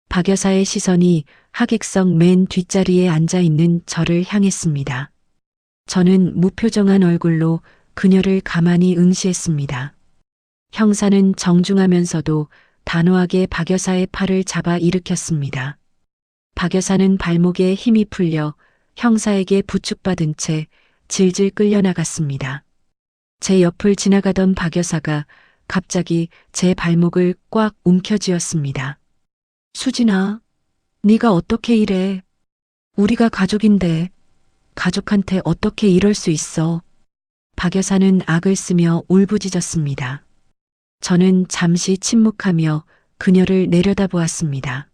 박 여사의 시선이 하객석 맨 뒷자리에 앉아 있는 저를 향했습니다. 저는 무표정한 얼굴로 그녀를 가만히 응시했습니다. 형사는 정중하면서도 단호하게 박 여사의 팔을 잡아 일으켰습니다. 박 여사는 발목에 힘이 풀려 형사에게 부축받은 채 질질 끌려나갔습니다. 제 옆을 지나가던 박 여사가 갑자기 제 발목을 꽉 움켜쥐었습니다. 수진아, 네가 어떻게 이래? 우리가 가족인데 가족한테 어떻게 이럴 수 있어? 박 여사는 악을 쓰며 울부짖었습니다. 저는 잠시 침묵하며 그녀를 내려다보았습니다.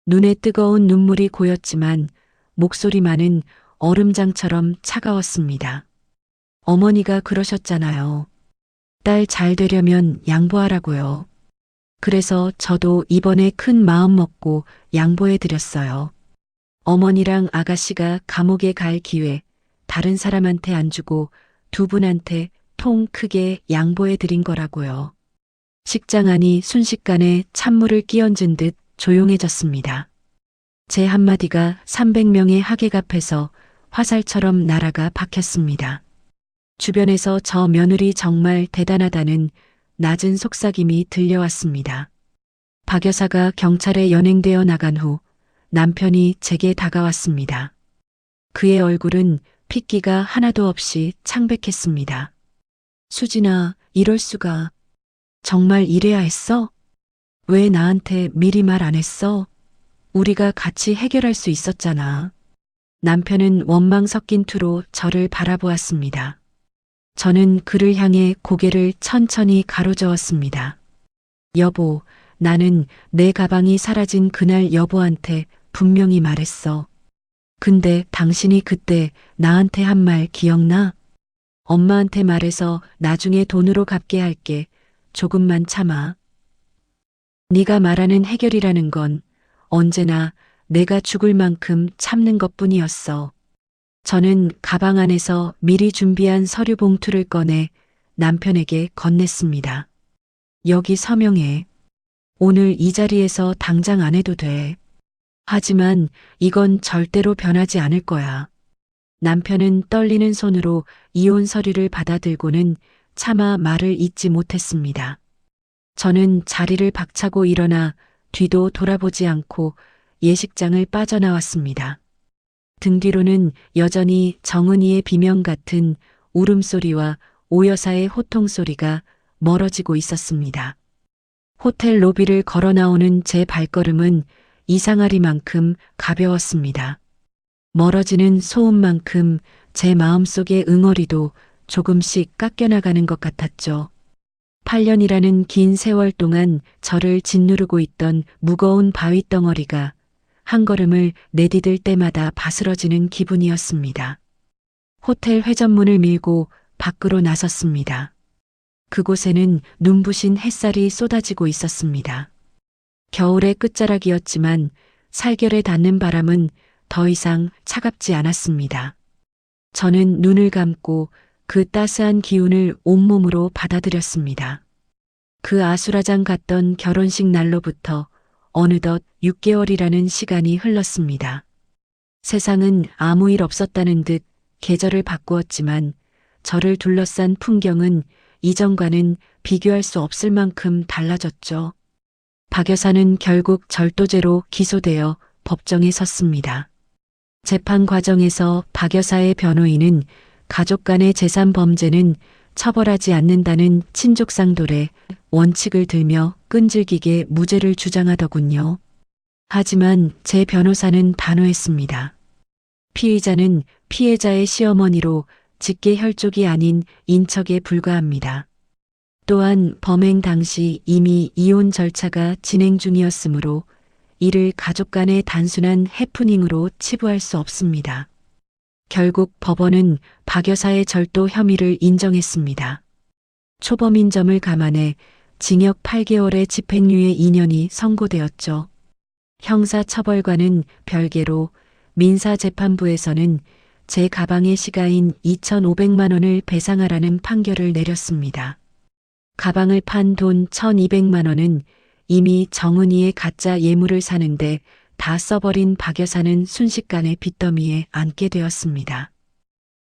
눈에 뜨거운 눈물이 고였지만 목소리만은 얼음장처럼 차가웠습니다. 어머니가 그러셨잖아요. 딸 잘 되려면 양보하라고요. 그래서 저도 이번에 큰 마음 먹고 양보해 드렸어요. 어머니랑 아가씨가 감옥에 갈 기회 다른 사람한테 안 주고 두 분한테 통 크게 양보해 드린 거라고요. 식장 안이 순식간에 찬물을 끼얹은 듯 조용해졌습니다. 제 한마디가 300명의 하객 앞에서 화살처럼 날아가 박혔습니다. 주변에서 저 며느리 정말 대단하다는 낮은 속삭임이 들려왔습니다. 박 여사가 경찰에 연행되어 나간 후 남편이 제게 다가왔습니다. 그의 얼굴은 핏기가 하나도 없이 창백했습니다. 수진아, 이럴 수가. 정말 이래야 했어? 왜 나한테 미리 말 안 했어? 우리가 같이 해결할 수 있었잖아. 남편은 원망 섞인 투로 저를 바라보았습니다. 저는 그를 향해 고개를 천천히 가로저었습니다. 여보, 나는 내 가방이 사라진 그날 여보한테 분명히 말했어. 근데 당신이 그때 나한테 한 말 기억나? 엄마한테 말해서 나중에 돈으로 갚게 할게. 조금만 참아. 네가 말하는 해결이라는 건 언제나 내가 죽을 만큼 참는 것뿐이었어. 저는 가방 안에서 미리 준비한 서류 봉투를 꺼내 남편에게 건넸습니다. 여기 서명해. 오늘 이 자리에서 당장 안 해도 돼. 하지만 이건 절대로 변하지 않을 거야. 남편은 떨리는 손으로 이혼 서류를 받아들고는 차마 말을 잇지 못했습니다. 저는 자리를 박차고 일어나 뒤도 돌아보지 않고 예식장을 빠져나왔습니다. 등 뒤로는 여전히 정은이의 비명 같은 울음소리와 오 여사의 호통소리가 멀어지고 있었습니다. 호텔 로비를 걸어 나오는 제 발걸음은 이상하리만큼 가벼웠습니다. 멀어지는 소음만큼 제 마음속의 응어리도 조금씩 깎여나가는 것 같았죠. 8년이라는 긴 세월 동안 저를 짓누르고 있던 무거운 바위 덩어리가 한 걸음을 내디딜 때마다 바스러지는 기분이었습니다. 호텔 회전문을 밀고 밖으로 나섰습니다. 그곳에는 눈부신 햇살이 쏟아지고 있었습니다. 겨울의 끝자락이었지만 살결에 닿는 바람은 더 이상 차갑지 않았습니다. 저는 눈을 감고 그 따스한 기운을 온몸으로 받아들였습니다. 그 아수라장 갔던 결혼식 날로부터 어느덧 6개월이라는 시간이 흘렀습니다. 세상은 아무 일 없었다는 듯 계절을 바꾸었지만 저를 둘러싼 풍경은 이전과는 비교할 수 없을 만큼 달라졌죠. 박 여사는 결국 절도죄로 기소되어 법정에 섰습니다. 재판 과정에서 박 여사의 변호인은 가족 간의 재산 범죄는 처벌하지 않는다는 친족상돌의 원칙을 들며 끈질기게 무죄를 주장하더군요. 하지만 제 변호사는 단호했습니다. 피의자는 피해자의 시어머니로 직계 혈족이 아닌 인척에 불과합니다. 또한 범행 당시 이미 이혼 절차가 진행 중이었으므로 이를 가족 간의 단순한 해프닝으로 치부할 수 없습니다. 결국 법원은 박 여사의 절도 혐의를 인정했습니다. 초범인 점을 감안해 징역 8개월의 집행유예 2년이 선고되었죠. 형사처벌과는 별개로 민사재판부에서는 제 가방의 시가인 2,500만 원을 배상하라는 판결을 내렸습니다. 가방을 판 돈 1,200만 원은 이미 정은이의 가짜 예물을 사는데 다 써버린 박 여사는 순식간에 빚더미에 앉게 되었습니다.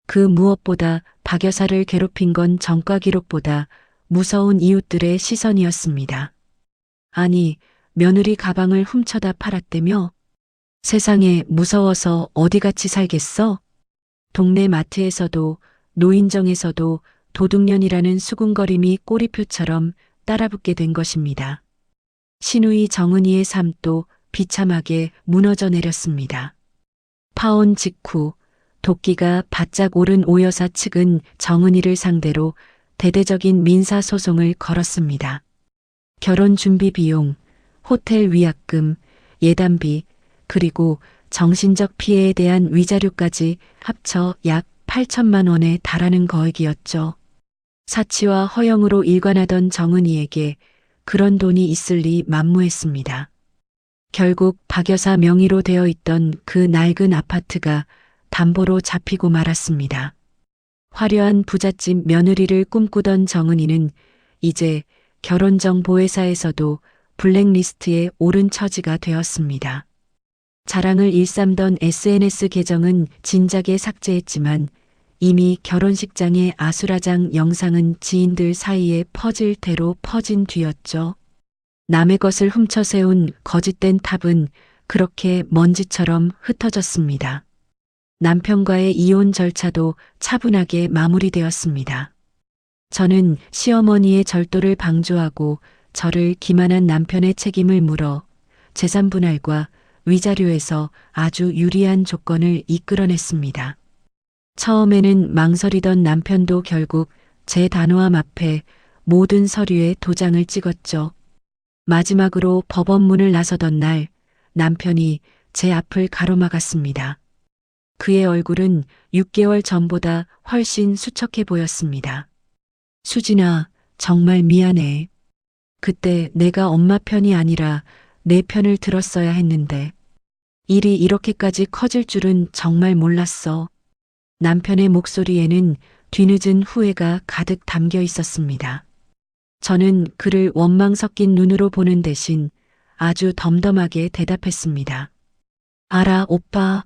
그 무엇보다 박 여사를 괴롭힌 건 전과 기록보다 무서운 이웃들의 시선이었습니다. 아니, 며느리 가방을 훔쳐다 팔았다며? 세상에 무서워서 어디같이 살겠어? 동네 마트에서도 노인정에서도 도둑년이라는 수군거림이 꼬리표처럼 따라붙게 된 것입니다. 신우이 정은이의 삶도 비참하게 무너져 내렸습니다. 파혼 직후 도끼가 바짝 오른 오 여사 측은 정은이를 상대로 대대적인 민사소송을 걸었습니다. 결혼 준비 비용, 호텔 위약금, 예단비, 그리고 정신적 피해에 대한 위자료까지 합쳐 약 8천만 원에 달하는 거액이었죠. 사치와 허영으로 일관하던 정은이에게 그런 돈이 있을 리 만무했습니다. 결국 박 여사 명의로 되어 있던 그 낡은 아파트가 담보로 잡히고 말았습니다. 화려한 부잣집 며느리를 꿈꾸던 정은이는 이제 결혼정보회사에서도 블랙리스트에 오른 처지가 되었습니다. 자랑을 일삼던 SNS 계정은 진작에 삭제했지만 이미 결혼식장의 아수라장 영상은 지인들 사이에 퍼질 대로 퍼진 뒤였죠. 남의 것을 훔쳐 세운 거짓된 탑은 그렇게 먼지처럼 흩어졌습니다. 남편과의 이혼 절차도 차분하게 마무리되었습니다. 저는 시어머니의 절도를 방조하고 저를 기만한 남편의 책임을 물어 재산 분할과 위자료에서 아주 유리한 조건을 이끌어냈습니다. 처음에는 망설이던 남편도 결국 제 단호함 앞에 모든 서류에 도장을 찍었죠. 마지막으로 법원 문을 나서던 날 남편이 제 앞을 가로막았습니다. 그의 얼굴은 6개월 전보다 훨씬 수척해 보였습니다. 수진아, 정말 미안해. 그때 내가 엄마 편이 아니라 내 편을 들었어야 했는데 일이 이렇게까지 커질 줄은 정말 몰랐어. 남편의 목소리에는 뒤늦은 후회가 가득 담겨 있었습니다. 저는 그를 원망 섞인 눈으로 보는 대신 아주 덤덤하게 대답했습니다. 알아, 오빠.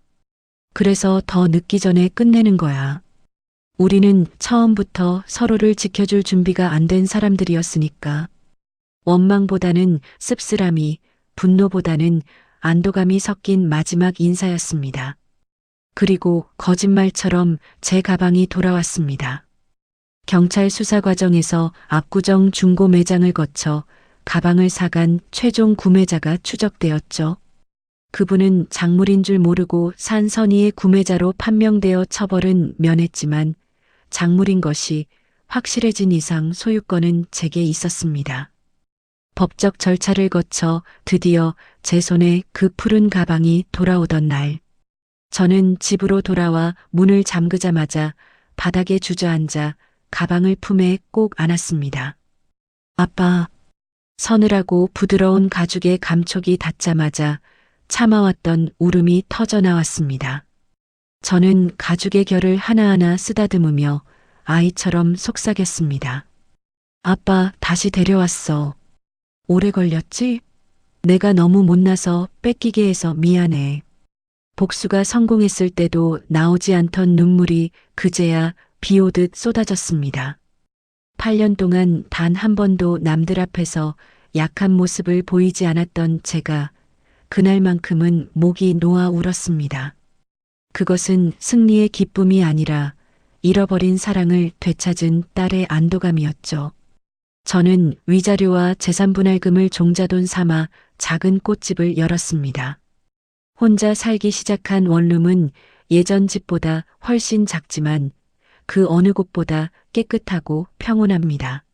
그래서 더 늦기 전에 끝내는 거야. 우리는 처음부터 서로를 지켜줄 준비가 안 된 사람들이었으니까. 원망보다는 씁쓸함이, 분노보다는 안도감이 섞인 마지막 인사였습니다. 그리고 거짓말처럼 제 가방이 돌아왔습니다. 경찰 수사 과정에서 압구정 중고 매장을 거쳐 가방을 사간 최종 구매자가 추적되었죠. 그분은 작물인 줄 모르고 산 선의의 구매자로 판명되어 처벌은 면했지만 작물인 것이 확실해진 이상 소유권은 제게 있었습니다. 법적 절차를 거쳐 드디어 제 손에 그 푸른 가방이 돌아오던 날, 저는 집으로 돌아와 문을 잠그자마자 바닥에 주저앉아 가방을 품에 꼭 안았습니다. 아빠, 서늘하고 부드러운 가죽의 감촉이 닿자마자 참아왔던 울음이 터져 나왔습니다. 저는 가죽의 결을 하나하나 쓰다듬으며 아이처럼 속삭였습니다. 아빠, 다시 데려왔어. 오래 걸렸지? 내가 너무 못나서 뺏기게 해서 미안해. 복수가 성공했을 때도 나오지 않던 눈물이 그제야 비 오듯 쏟아졌습니다. 8년 동안 단 한 번도 남들 앞에서 약한 모습을 보이지 않았던 제가 그날만큼은 목이 놓아 울었습니다. 그것은 승리의 기쁨이 아니라 잃어버린 사랑을 되찾은 딸의 안도감이었죠. 저는 위자료와 재산분할금을 종자돈 삼아 작은 꽃집을 열었습니다. 혼자 살기 시작한 원룸은 예전 집보다 훨씬 작지만 그 어느 곳보다 깨끗하고 평온합니다.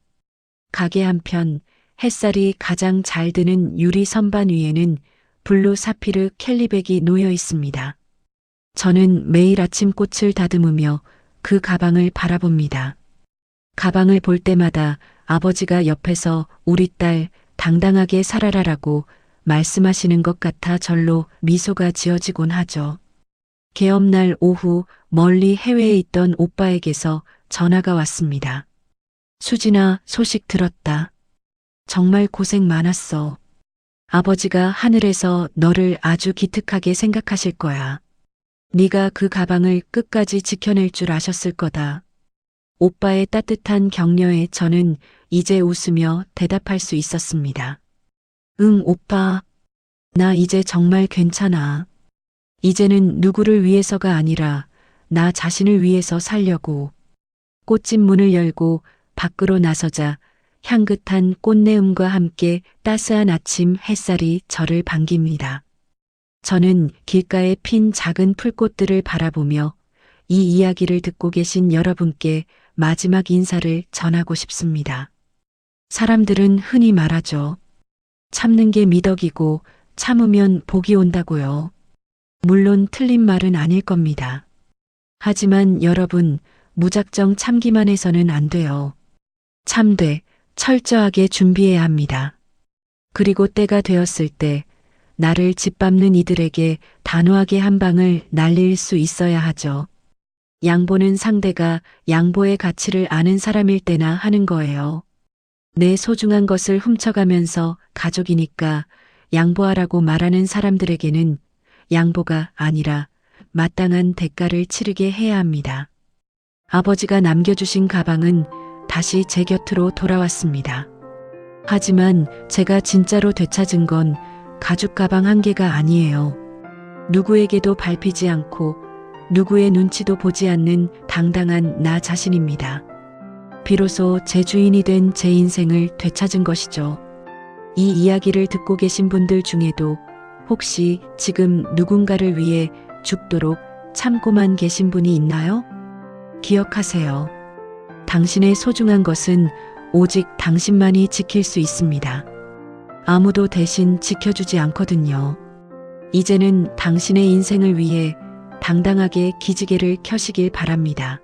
가게 한편 햇살이 가장 잘 드는 유리 선반 위에는 블루 사피르 캘리백이 놓여 있습니다. 저는 매일 아침 꽃을 다듬으며 그 가방을 바라봅니다. 가방을 볼 때마다 아버지가 옆에서 우리 딸 당당하게 살아라라고 말씀하시는 것 같아 절로 미소가 지어지곤 하죠. 개업날 오후 멀리 해외에 있던 오빠에게서 전화가 왔습니다. 수진아, 소식 들었다. 정말 고생 많았어. 아버지가 하늘에서 너를 아주 기특하게 생각하실 거야. 네가 그 가방을 끝까지 지켜낼 줄 아셨을 거다. 오빠의 따뜻한 격려에 저는 이제 웃으며 대답할 수 있었습니다. 응, 오빠. 나 이제 정말 괜찮아. 이제는 누구를 위해서가 아니라 나 자신을 위해서 살려고. 꽃집 문을 열고 밖으로 나서자 향긋한 꽃내음과 함께 따스한 아침 햇살이 저를 반깁니다. 저는 길가에 핀 작은 풀꽃들을 바라보며 이 이야기를 듣고 계신 여러분께 마지막 인사를 전하고 싶습니다. 사람들은 흔히 말하죠. 참는 게 미덕이고 참으면 복이 온다고요. 물론 틀린 말은 아닐 겁니다. 하지만 여러분, 무작정 참기만 해서는 안 돼요. 참되 철저하게 준비해야 합니다. 그리고 때가 되었을 때 나를 짓밟는 이들에게 단호하게 한 방을 날릴 수 있어야 하죠. 양보는 상대가 양보의 가치를 아는 사람일 때나 하는 거예요. 내 소중한 것을 훔쳐가면서 가족이니까 양보하라고 말하는 사람들에게는 양보가 아니라 마땅한 대가를 치르게 해야 합니다. 아버지가 남겨주신 가방은 다시 제 곁으로 돌아왔습니다. 하지만 제가 진짜로 되찾은 건 가죽 가방 한 개가 아니에요. 누구에게도 밟히지 않고 누구의 눈치도 보지 않는 당당한 나 자신입니다. 비로소 제 주인이 된 제 인생을 되찾은 것이죠. 이 이야기를 듣고 계신 분들 중에도 혹시 지금 누군가를 위해 죽도록 참고만 계신 분이 있나요? 기억하세요. 당신의 소중한 것은 오직 당신만이 지킬 수 있습니다. 아무도 대신 지켜주지 않거든요. 이제는 당신의 인생을 위해 당당하게 기지개를 켜시길 바랍니다.